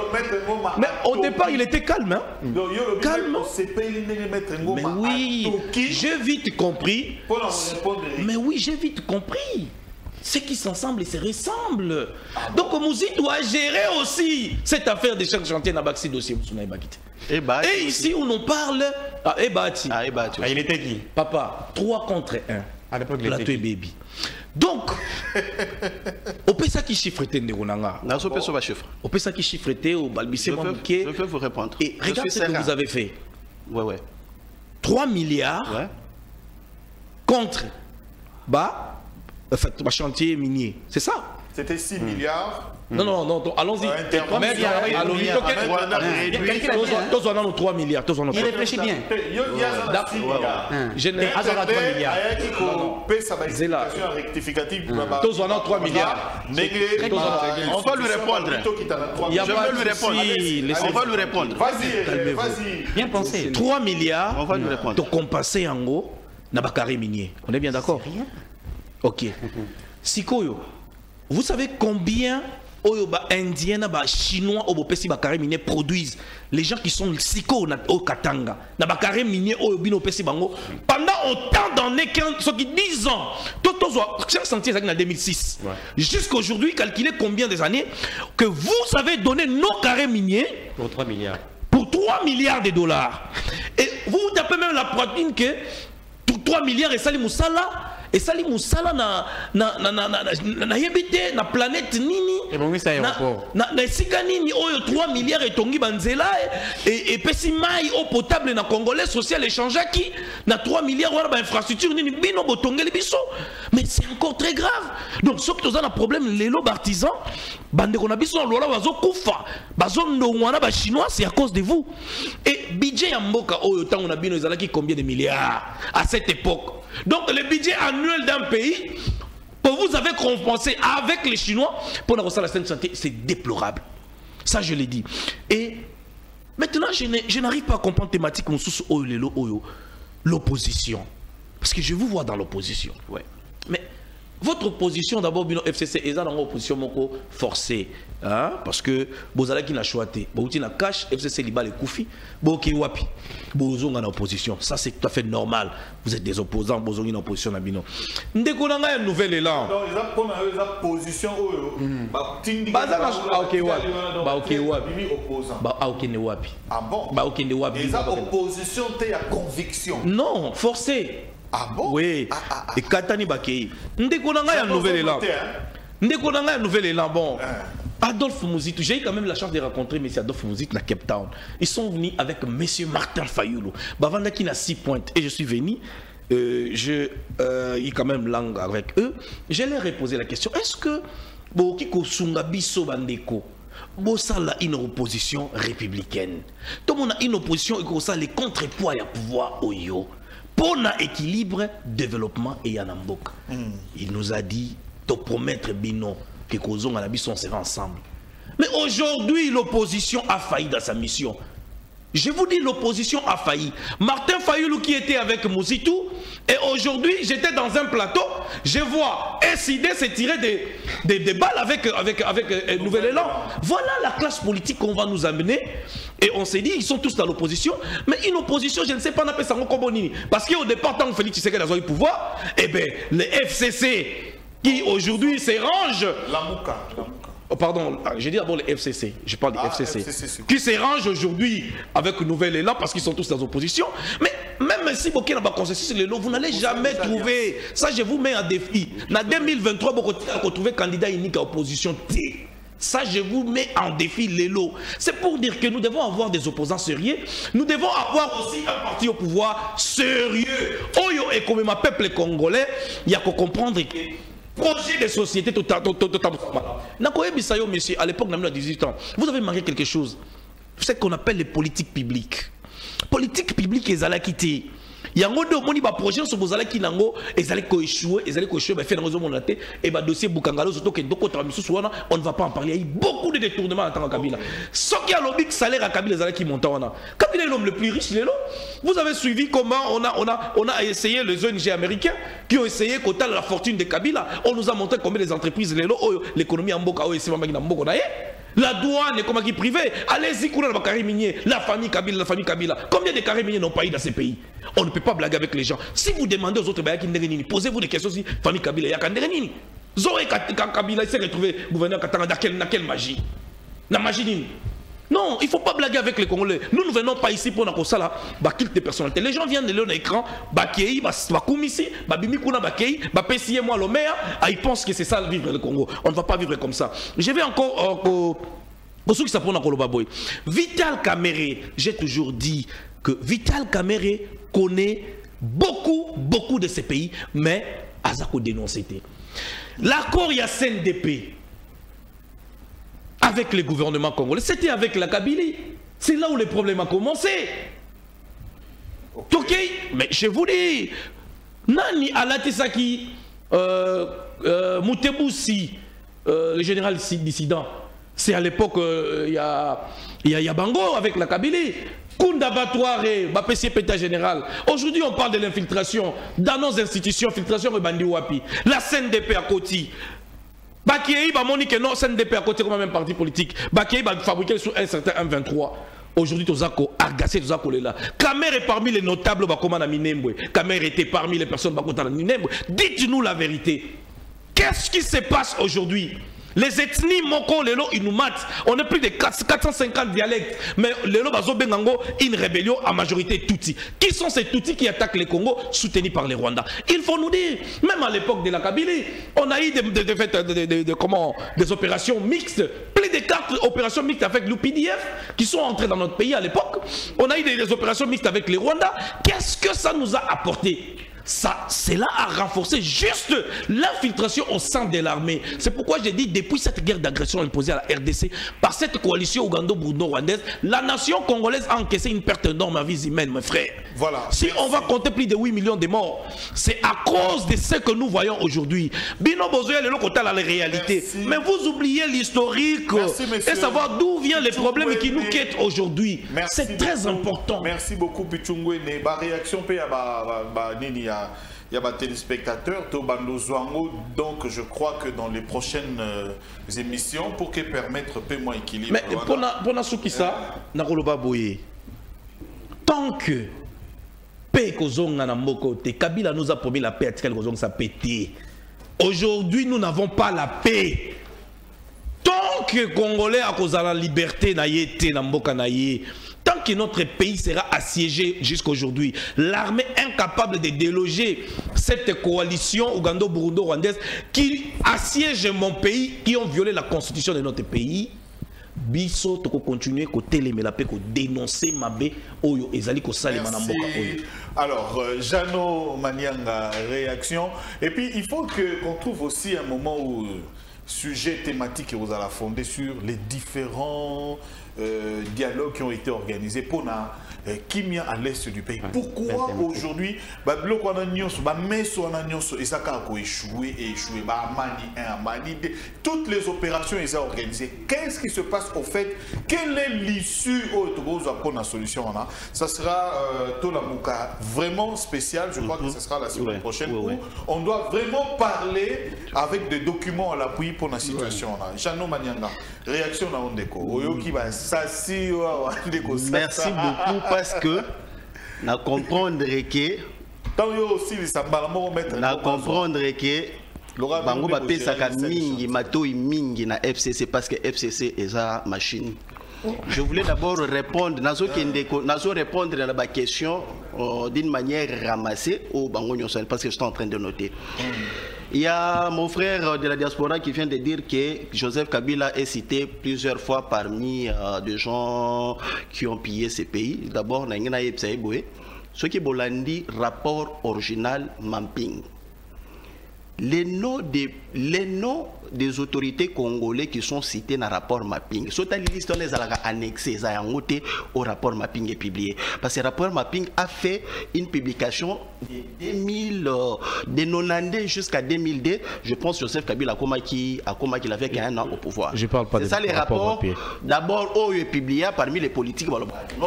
mais au départ il était calme calme mais oui j'ai vite compris mais oui j'ai vite compris ceux qui s'ensemble et se ressemblent. Donc Mouzito a géré aussi cette affaire de chaque chantier dans le dossier. Et ici où on parle, Ebati. Il était qui? Papa, 3 contre 1. À l'époque, il Plateau était et baby. Donc, on peut ça qui chiffreté Nderonanga. On peut ça qui chiffreté au balbissé. Je peux vous répondre. Et regarde ce que vous avez fait. Ouais. 3 milliards contre chantier minier. C'est ça? C'était 6 milliards. Non, allons-y. 3 milliards. Tous on a 3 milliards. Il réfléchit bien. Tous on a 3 milliards. On va lui répondre. On va lui répondre. Vas-y. Bien pensé. 3 milliards. On va lui répondre. De compenser en gros Nabakari minier. On est bien d'accord? Ok. Sikoyo, vous savez combien Indiens, Chinois, minier produisent? Les gens qui sont Siko au Katanga, Nabakari minier pendant autant d'années, ceux qui 10 ans, chaque sentier en 2006. Jusqu'à aujourd'hui, calculez combien des années que vous avez donné nos carrés miniers pour 3 milliards. Pour 3 milliards de dollars. Et vous tapez même la poitrine que 3 milliards et Sali Moussala. Et Sali Moussala na yebite na planète nini. Et bon, ça aéroport. Na sika nini oyo 3 milliards et tongi banzela et pesi mai eau potable na congolais social échangeaki na 3 milliards wana ba infrastructure nini bino botongeli biso. Mais c'est encore très grave. Donc ceux qui ont un problème les lots artisans bande qu'on a biso lola bazo kufa bazo ndongwana ba chinois c'est à cause de vous. Et budget ya mboka oyo tant on a bino ezalaki combien de milliards à cette époque. Donc le budget annuel d'un pays, pour vous avez compensé avec les Chinois, pour la santé, c'est déplorable. Ça je l'ai dit. Et maintenant je n'arrive pas à comprendre thématique l'opposition. Parce que je vous vois dans l'opposition. Ouais. Mais votre opposition d'abord, Bino FCC, est dans l'opposition forcée. Hein? Parce que Bozala qui n'a choisi, Bouti n'a cash, FCC Liba les Koufi, Boki Wapi, Bozong en opposition. Ça c'est tout à fait normal. Vous êtes des opposants, Bozong en opposition à Bino. Ndekonanga un nouvel élan. Donc ils ont la position Ah bon? Ils ont opposition à conviction. Non, forcé. Ah bon? Oui. Et Katani Bakei. Ndekonanga un nouvel élan. Ndekonanga un nouvel élan. Bon. Adolphe Mouzito, j'ai eu quand même la chance de rencontrer M. Adolphe Mouzito à Cape Town. Ils sont venus avec M. Martin Fayoulou. Bavanda qui n'a 6 pointes. Et je suis venu, j'ai quand même langue avec eux. Je leur ai posé la question, est-ce que Bokiko Sungabiso Bandeko, Bossala une opposition républicaine? Tout le monde a une opposition et ça les contrepoids à pouvoir Oyo. Pour l'équilibre, développement et Yanamboka. Il nous a dit de promettre Bino que Kozong et Nabi sera ensemble. Mais aujourd'hui, l'opposition a failli dans sa mission. Je vous dis, l'opposition a failli. Martin Fayoulou qui était avec Mouzito, et aujourd'hui, j'étais dans un plateau, je vois SID se tirer des balles avec Nouvel Élan. Voilà la classe politique qu'on va nous amener. Et on s'est dit, ils sont tous dans l'opposition, mais une opposition, je ne sais pas, on appelle ça Mokobonini. Parce qu'au départ, tant que Félix Tshisekedi a eu le pouvoir, eh bien, le FCC, qui aujourd'hui se range. La Mouka. Oh, pardon, j'ai dit d'abord les FCC, je parle des FCC, qui se rangent aujourd'hui avec Nouvel Élan parce qu'ils sont tous dans l'opposition. Mais même si vous avez un consensus sur les lots, vous n'allez jamais trouver. Ça, je vous mets en défi. En 2023, vous allez trouver candidat unique à opposition. Ça, je vous mets en défi les lots. C'est pour dire que nous devons avoir des opposants sérieux. Nous devons avoir aussi un parti au pouvoir sérieux. Oyo et comme ma peuple congolais, il y a qu'à comprendre que projet de société totalement. Monsieur, à l'époque, on a 18 ans. Vous avez manqué quelque chose. C'est ce qu'on appelle les politiques publiques. Politique publique, ils allaient quitter. Il y a un projet sur vos allez qui n'ango, ils allaient échouer, faire dans mon laté, et bah dossier Boukangalo, surtout que on ne va pas en parler. Il y a eu beaucoup de détournements en tant que Kabila. Ce qui a lobby salaire à Kabila, les allez qui montent. Kabila est l'homme le plus riche, vous avez suivi comment on a essayé les ONG américains qui ont essayé qu'au-delà de la fortune de Kabila, on nous a montré combien les entreprises, l'économie en Boka, la douane est comme qui privé. Allez-y, la famille Kabila, Combien de carrés miniers n'ont pas eu dans ces pays? On ne peut pas blaguer avec les gens. Si vous demandez aux autres, posez-vous des questions si famille Kabila, il y a Zoé Kabila s'est retrouvé gouverneur Katanga dans quelle magie? La magie. Non, il ne faut pas blaguer avec les Congolais. Nous ne venons pas ici pour nous faire la culte de personnalité. Les gens viennent de l'écran, Bakei, Bakoumisi, Babimikuna Bakei, Bapessier moi l'Omea, ils pensent que c'est ça vivre le Congo. On ne va pas vivre comme ça. Je vais encore pour ceux qui s'apprennent à Kolobaboy. Vital Kamere, j'ai toujours dit que Vital Kamere connaît beaucoup de ces pays, mais Azako dénonce. L'accord il y a CNDP avec le gouvernement congolais, c'était avec la Kabylie. C'est là où le problème a commencé. Ok, mais je vous dis, Nani Alatisaki, Mouteboussi, le général dissident, c'est à l'époque, il y a Bango avec la Kabylie. Kunda Batouare, Bapessier Pétat général. Aujourd'hui, on parle de l'infiltration dans nos institutions, infiltration de Bandi Wapi. La CNDP à côté. Bakei va monique non CNDP à côté comme même parti politique. Bakei va fabriquer sur un certain 1,23. Aujourd'hui, Tozako Argacé, Tozako est là. Kamer est parmi les notables Bakomana Minembwe. Kamer était parmi les personnes Bakotana Minembwe. Dites-nous la vérité. Qu'est-ce qui se passe aujourd'hui? Les ethnies Moko, Lelo, Inumat, on est plus de 450 dialectes. Mais Lelo Bazo Bengango, une rébellion à majorité Tutsi. Qui sont ces Tutsis qui attaquent les Congo soutenus par les Rwandais? Il faut nous dire, même à l'époque de la Kabylie, on a eu des opérations mixtes. Plus de 4 opérations mixtes avec l'UPDF qui sont entrées dans notre pays à l'époque. On a eu des opérations mixtes avec les Rwandais. Qu'est-ce que ça nous a apporté? Cela a renforcé juste l'infiltration au sein de l'armée. C'est pourquoi j'ai dit, depuis cette guerre d'agression imposée à la RDC, par cette coalition ougando-burno-rwandaise, la nation congolaise a encaissé une perte énorme à vie humaine, mes frères. Voilà. Si on va compter plus de 8 millions de morts, c'est à cause de ce que nous voyons aujourd'hui. Bino Bozoya, le côté la réalité. Mais vous oubliez l'historique et savoir d'où viennent les problèmes qui nous quittent aujourd'hui. C'est très important. Merci beaucoup, Pichungwe. Ma réaction, il y a des téléspectateurs, donc je crois que dans les prochaines émissions, pour que permettre peu moins équilibre. Mais pour ça, tant que Kabila nous a promis la paix, aujourd'hui nous n'avons pas la paix. Tant que Congolais a causé la liberté, tant que notre pays sera assiégé jusqu'aujourd'hui, l'armée incapable de déloger cette coalition ougando-burundo-rwandaise qui assiège mon pays, qui ont violé la constitution de notre pays, biso toko continuer ko télémela pe ko dénoncer mabe oyo ezali ko salema na mboka oyo. Alors Jano Manianga, réaction, et puis il faut qu'on trouve aussi un moment où sujet thématique que vous allez fonder sur les différents dialogues qui ont été organisés pour Kimia à l'est du pays. Pourquoi aujourd'hui, toutes les opérations sont organisées? Qu'est-ce qui se passe au fait? Quelle est l'issue pour la solution? Ça sera Tolamouka vraiment spécial. Je crois que ce sera la semaine prochaine où on doit vraiment parler avec des documents à l'appui pour la situation. Jano Manianga, réaction à Ondeko. Merci beaucoup parce que na comprendre que bango bapesaka mingi matoi mingi na FCC parce que FCC est sa machine. Je voulais d'abord répondre répondre à la question d'une manière ramassée au bango parce que je suis en train de noter. Il y a mon frère de la diaspora qui vient de dire que Joseph Kabila est cité plusieurs fois parmi des gens qui ont pillé ces pays. D'abord, ce qui est Bolandi, rapport original Mamping. Les noms des autorités congolais qui sont cités dans le rapport mapping, liste les annexés au rapport mapping est publié. Parce que le rapport mapping a fait une publication de 1990 jusqu'à 2002. Je pense que Joseph Kabila il avait un an au pouvoir. Je parle pas de ça les rapports. D'abord, il est publié parmi les politiques.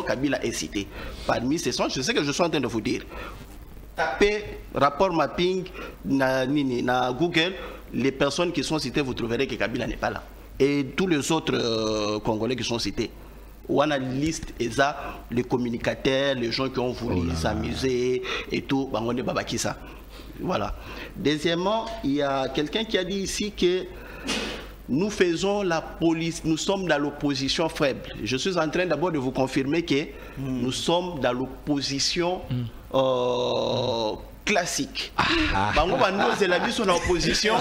Kabila est cité. Parmi ces sons, je sais que je suis en train de vous dire. Tapez rapport mapping na Google, les personnes qui sont citées, vous trouverez que Kabila n'est pas là. Et tous les autres Congolais qui sont cités. On a la liste, les communicateurs, les gens qui ont voulu s'amuser et tout, on est babakisa. Voilà. Deuxièmement, il y a quelqu'un qui a dit ici que nous faisons la police, nous sommes dans l'opposition faible. Je suis en train d'abord de vous confirmer que nous sommes dans l'opposition classique. Bango Bando, c'est la vie sur l'opposition.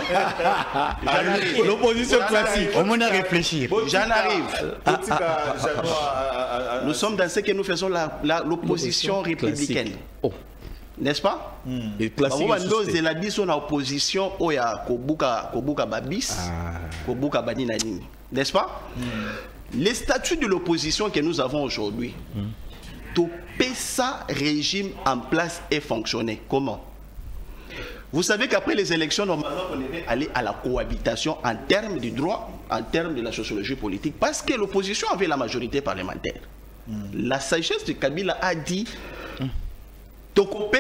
L'opposition classique. On m'en a réfléchi. J'en arrive. Nous sommes dans ce que nous faisons l'opposition républicaine. N'est-ce pas? Bango Bando, c'est la vie sur l'opposition. Oya Kobuka Babis, Kobuka Baninani. N'est-ce pas? Les statuts de l'opposition que nous avons aujourd'hui, tout ça régime en place et fonctionner. Comment? Vous savez qu'après les élections, normalement, on devait aller à la cohabitation en termes du droit, en termes de la sociologie politique, parce que l'opposition avait la majorité parlementaire. La sagesse de Kabila a dit Toko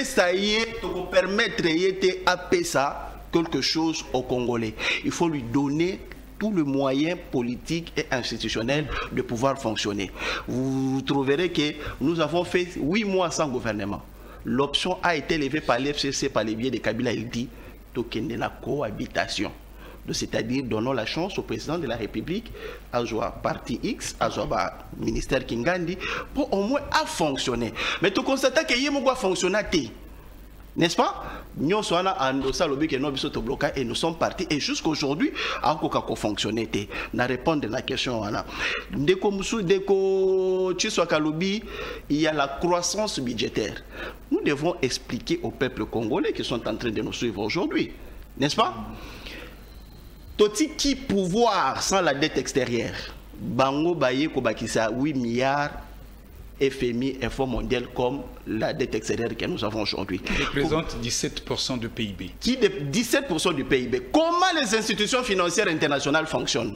permettre de ça quelque chose aux Congolais. Il faut lui donner tout le moyen politique et institutionnel de pouvoir fonctionner. Vous trouverez que nous avons fait 8 mois sans gouvernement. L'option a été levée par l'FCC, par les biais de Kabila. Il dit token de la cohabitation. C'est-à-dire donnons la chance au président de la République, à jouer parti X, à jouer ministère Kingandi, pour au moins à fonctionner. Mais tu constates que y a fonctionner. N'est-ce pas? Nous sommes et nous sommes partis. Et jusqu'à aujourd'hui, on fonctionné. Na répondre à la question. Il y a la croissance budgétaire. Nous devons expliquer au peuple congolais qui sont en train de nous suivre aujourd'hui. N'est-ce pas? Toti qui pouvoir sans la dette extérieure? Bango Baye Kobakisa 8 milliards. FMI et Fonds mondial comme la dette extérieure que nous avons aujourd'hui. Qui représente 17% du PIB. Qui de 17% du PIB. Comment les institutions financières internationales fonctionnent?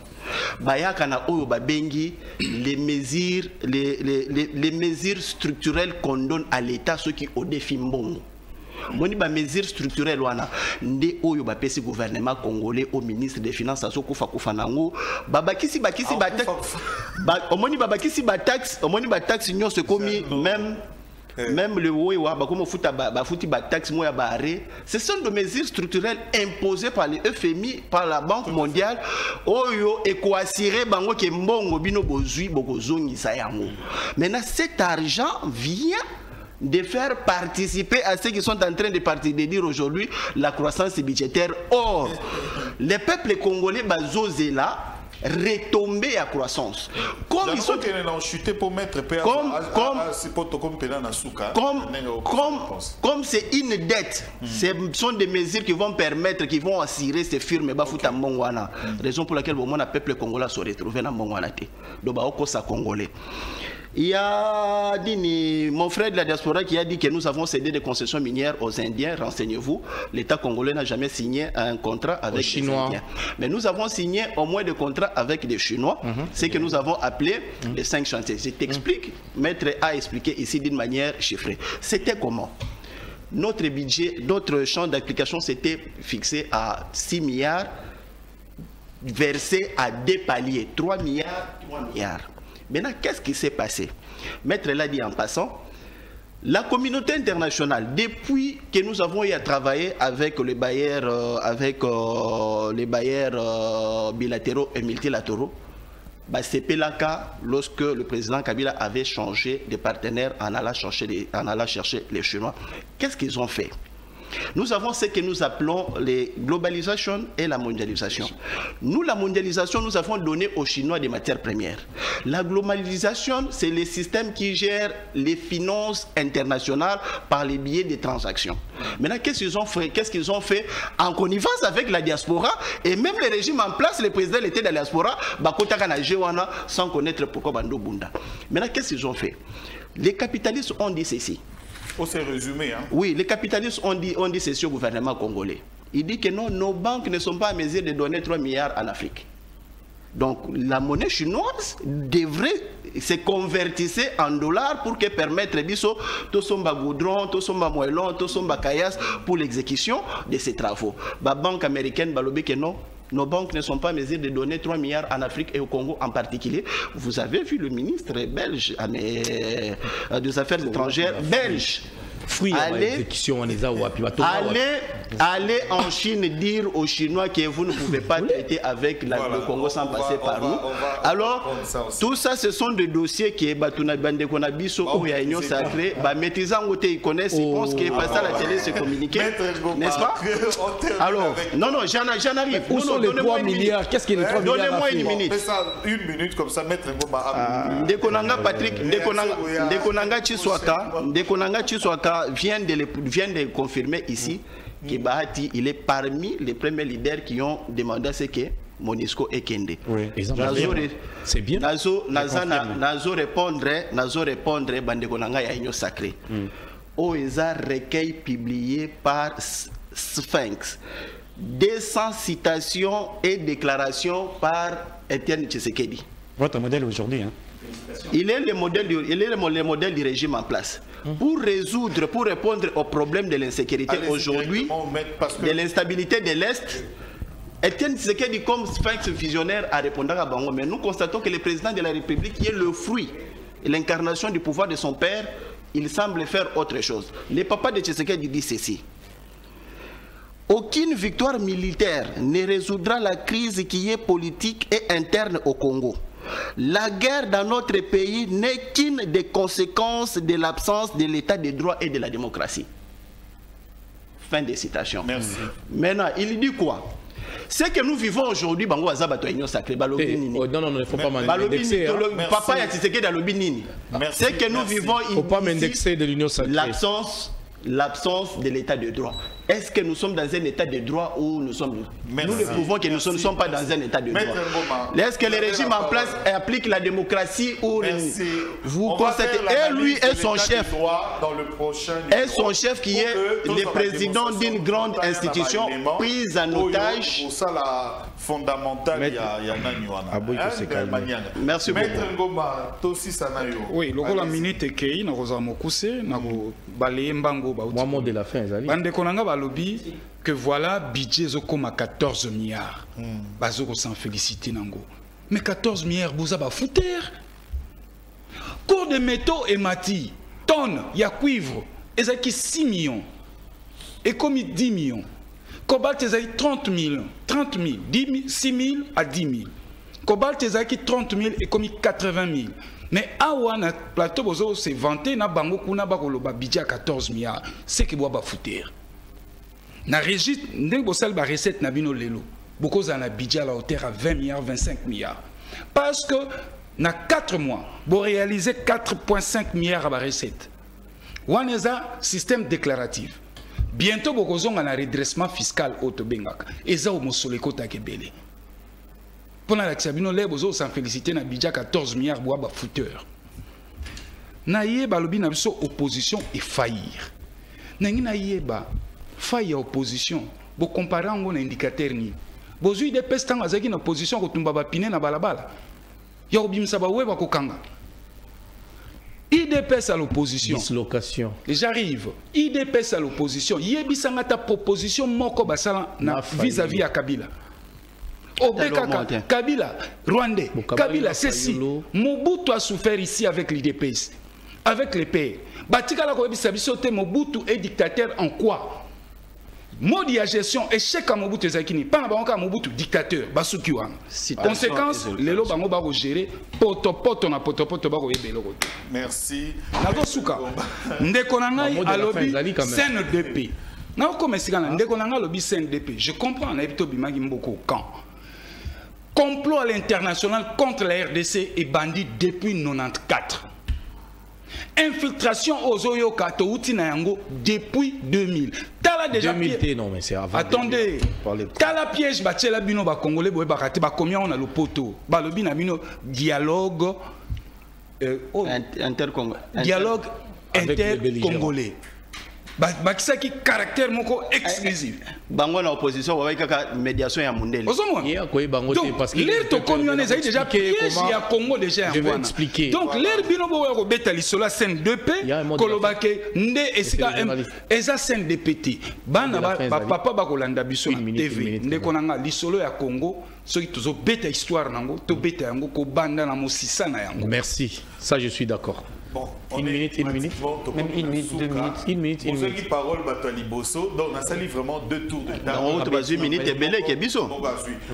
Bayakana Oyo Babengi, les mesures structurelles qu'on donne à l'État, ceux qui au défi mbongo. Moni ba mesures structurelles wana nde oyo ba pesi gouvernement congolais au ministre des finances aso kufa nango babakisi ba omoni babakisi ba taxe omoni ba taxe nyo se komi même le oyo ba komo futa ba futi ba taxe moya ba arrêt. Ce sont des mesures structurelles imposées par le FMI, par la Banque mondiale oyo ekoassurer bango ke mbongo bino bozui bokozongi sa yango. Maintenant cet argent vient de faire participer à ceux qui sont en train de dire aujourd'hui la croissance budgétaire. Or, les peuples congolais basés là retomber à croissance. Comme ils sont chuté pour mettre comme c'est une dette, ce sont des mesures qui vont permettre, qui vont assurer ces firmes bafuta mongwana. Raison pour laquelle le peuple congolais se retrouve dans mongwana te. Donc ba ça congolais. Il y a mon frère de la diaspora qui a dit que nous avons cédé des concessions minières aux Indiens. Renseignez-vous, l'État congolais n'a jamais signé un contrat avec les Indiens. Mais nous avons signé au moins des contrats avec des Chinois, ce que nous avons appelé les 5 chantiers. Je t'explique, Maître a expliqué ici d'une manière chiffrée. C'était comment? Notre budget, notre champ d'application s'était fixé à 6 milliards, versé à 2 paliers, 3 milliards, 3 milliards. Maintenant, qu'est-ce qui s'est passé? Maître l'a dit en passant, la communauté internationale, depuis que nous avons eu à travailler avec les bailleurs, bilatéraux et multilatéraux, c'est le cas lorsque le président Kabila avait changé de partenaire en allant chercher les Chinois. Qu'est-ce qu'ils ont fait? Nous avons ce que nous appelons les globalisation et la mondialisation. Nous, la mondialisation, nous avons donné aux Chinois des matières premières. La globalisation, c'est le système qui gère les finances internationales par les biais des transactions. Maintenant, qu'est-ce qu'ils ont fait? Qu'est-ce qu'ils ont fait en connivence avec la diaspora et même les régimes en place, les présidents étaient de la diaspora, sans connaître pourquoi Bando Bunda. Maintenant, qu'est-ce qu'ils ont fait? Les capitalistes ont dit ceci. Oh, c'est résumé, hein? Oui, les capitalistes ont dit ceci au gouvernement congolais. Il dit que non, nos banques ne sont pas à mesure de donner 3 milliards en Afrique. Donc, la monnaie chinoise devrait se convertir en dollars pour que permettre biso tosomba goudron, tosomba moellon, tosomba kayas pour l'exécution de ces travaux. La banque américaine balobi que non. Nos banques ne sont pas à mesure de donner 3 milliards en Afrique et au Congo en particulier. Vous avez vu le ministre belge des Affaires étrangères belge fruit exécution allez en Chine dire aux Chinois que vous ne pouvez pas traiter avec le Congo sans passer par nous. Alors, tout ça, ce sont des dossiers qui est Konabiso ou Union Sacrée. Maîtrisant où ils connaissent, ils pensent que passer à la télé, c'est communiquer. N'est-ce pas? Alors, non, j'en arrive. Où sont les 3 milliards? Qu'est-ce qu'il y a les 3 milliards? Donnez-moi une minute. Une minute comme ça, Maître Ngoma. Ndekonanga Patrick, Ndekonanga Chiswaka vient de confirmer ici que Bahati, il est parmi les premiers leaders qui ont demandé à ce que Monisco est Kende. C'est bien. Nazo répondre, Bandekonanga ya Union Sacrée. OESA recueil publié par Sphinx. 200 citations et déclarations par Etienne Tshisekedi. Votre modèle aujourd'hui, hein? Il est le modèle du régime en place. Pour répondre aux problèmes de l'insécurité aujourd'hui, de l'instabilité de l'Est, Etienne Tshisekedi, comme Sphinx visionnaire, a répondu à Bango. Mais nous constatons que le président de la République, qui est le fruit et l'incarnation du pouvoir de son père, il semble faire autre chose. Le papa de Tshisekedi dit ceci. Aucune victoire militaire ne résoudra la crise qui est politique et interne au Congo. La guerre dans notre pays n'est qu'une des conséquences de l'absence de l'état de droit et de la démocratie. Fin de citation. Merci. Maintenant, il dit quoi? Ce que nous vivons aujourd'hui, Bango Azabato Union Sacrée, Balobi Nini. Non, il ne faut pas m'indexer. Papa Yatiseke d'Alobi Nini. Ce que nous vivons ici, il ne faut pas m'indexer de l'Union Sacrée. L'absence de l'état de droit. Est-ce que nous sommes dans un état de droit ou nous sommes... Nous le prouvons que nous ne sommes pas dans un état de droit. Est-ce que le régime en place applique la démocratie ou... Vous constatez... Et lui et son chef. Et son chef qui est le président d'une grande institution prise en otage. Merci beaucoup. Oui, le minute est qu'il Moi, mot de la fin, que voilà, budget zokoma 14 milliards. Bazoko s'en féliciter nango. Mais 14 milliards, vous avez foutre. Cours de métaux et mati, tonnes, il y a cuivre, et ça qui 6 millions. Et comme 10 millions. Cobalt, ils ont 30 000, 6 000 à 10 000. Cobalt, ils ont 30 000 et comme 80 000. Mais awa na plateau bozo c'est vanté na bango kuna bakoloba budget 14 milliards. C'est que boba fouter. Na registre ndeng bosal ba recette na bino lelo. Beaucoup en a budget à la hauteur à 20 milliards, 25 milliards. Parce que na 4 mois, bo réaliser 4,5 milliards à ba recette. Waneza système déclaratif. Bientôt beaucoup on a un redressement fiscal auto bengaka. Eza o mosoleko ta kebele. Pendant l'accès, les beaux s'en féliciter na budget 14 milliards bois ba fouteur. Na yeba lobi na biso opposition et faillir. Na yeba faillir opposition. Bo comparer ngo na indicateur ni. Bozui de pestan azaki na opposition ko tumba ba pine na balabala. Ya obimsa ba weba ko kanga. IDPS à l'opposition. Dislocation. J'arrive. IDPS à l'opposition. Yebisanga ta proposition moko basala na vis-à-vis à Kabila. Obekaka, Kabila, Rwandais, Kabila, ceci. Mobutu a souffert ici avec l'IDPS, avec les pays. Batika la Koebisabisote, Mobutu est dictateur en quoi? Modi à gestion, échec à Mobutu Zakini, pas à Mobutu dictateur, Basukiwan. Conséquence, les lots bango baro gérer, poto na poto baro yebelo. Merci. Nagosuka, Ndekonangai à lobby CNDP. Je comprends, complot à l'international contre la RDC est bandit depuis 1994. Infiltration aux Oyoka Touti Nayango depuis 2000. Tala déjà 2000 non mais c'est avant. Attendez. Tala piège Bachela Bino ba Congolais boy bakati ba combien on a le poteau. Ba le bina bino dialogue dialogue inter-congolais. Bakisa qui caractère moko exclusif. Bango na opposition wa kaka médiation ya mundele. Donc l'air to communauté ça déjà piège ya Congo déjà. Je vais expliquer. Donc l'air bino bo ko beta lisola scène 2P kolobake nde esika eza scène de petit. Bana ba papa ba kolanda biso na TV nde konanga lisolo ya Congo soki tozo beta histoire nango to beta yango ko banda na mosisa na yango. Merci. Ça je suis d'accord. Bon, Une minute. Même une minute, 2 minutes. Une minute. Pour ceux qui parlent, Bataliboso, donc on a sali vraiment 2 tours de table. Non, tu vas 1 minute et belé qui est biso.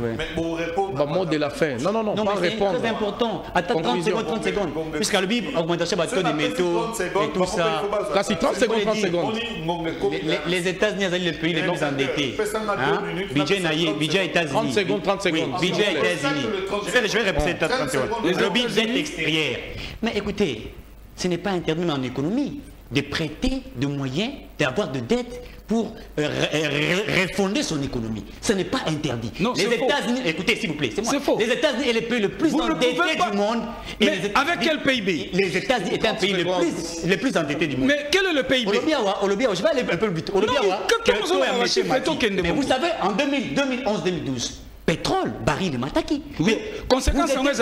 Mais pour répondre. Bah, mot de la fin. Non, pas mais répondre. c'est très important. Attends, 30 secondes. Puisqu'à le augmentation de taux de métaux et tout ça. Là, c'est 30 secondes. Les États-Unis sont les pays les plus endettés. Budget États-Unis. 30 secondes. Oui, budget États-Unis. Je vais répéter 30 secondes. Le budget extérieur. Mais écoutez, ce n'est pas interdit en économie de prêter de moyens, d'avoir de dettes pour refonder son économie. Ce n'est pas interdit. Non, les États-Unis, écoutez s'il vous plaît, c'est moi. C'est faux. Les États-Unis est le pays le plus endetté du monde. Mais avec quel PIB? Les États-Unis est un pays le plus endetté du monde. Mais quel est le PIB? Je vais aller un peu vite. Mais vous savez, en 2011-2012, pétrole, baril de Mataki. Oui, conséquence en on est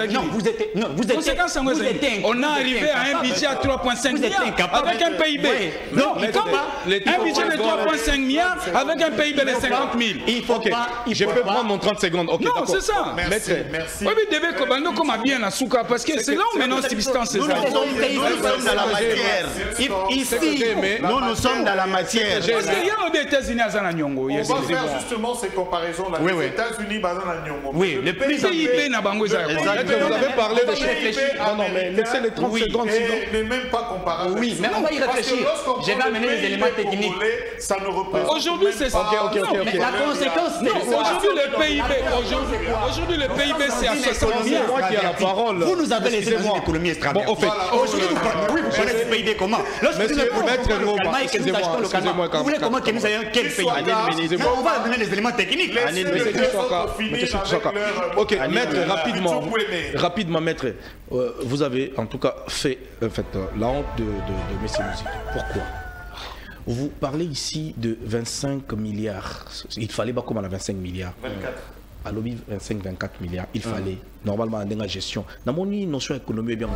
arrivé à un budget à 3,5 milliards avec un PIB. Non, mais comment? Un budget de 3,5 milliards avec un PIB de 50 000. Il faut pas. Je peux prendre mon 30 secondes. Ok, non, d'accord. c'est ça. Merci. Oui, mais Débé Kobando, comme a bien la souka, parce que c'est là où maintenant substance c'est ça. Nous sommes dans la matière. Ici, Nous sommes dans la matière. Parce qu'il y a des États-Unis à Zananyongo. On va faire justement ces comparaisons là. Les États-Unis, oui, le plus PIB n'a pas Vous avez parlé de chiffres. Non, mais laissez les 30 secondes. n'est même pas comparable. Oui, mais on va y réfléchir. Je vais amener les éléments techniques. Ça ne représente. Aujourd'hui, c'est ça. Ok. Mais la conséquence, c'est aujourd'hui le PIB, c'est à 60 milliards. C'est moi qui ai la parole. vous nous avez laissé dans une économie extravagante. Bon, au fait, Aujourd'hui, vous parlez du PIB comment? Lorsque Monsieur, maître Roma, excusez-moi, vous voulez comment que nous ayons quel pays? On va donner les éléments techniques. Ok, maître, rapidement, maître, vous avez en tout cas fait la honte de Messi Musique. Pourquoi? Vous parlez ici de 25 milliards. Il fallait pas comme on a 25 milliards. 24. À l'objet 25-24 milliards. Il fallait normalement dans la gestion. Dans mon notion économique bien.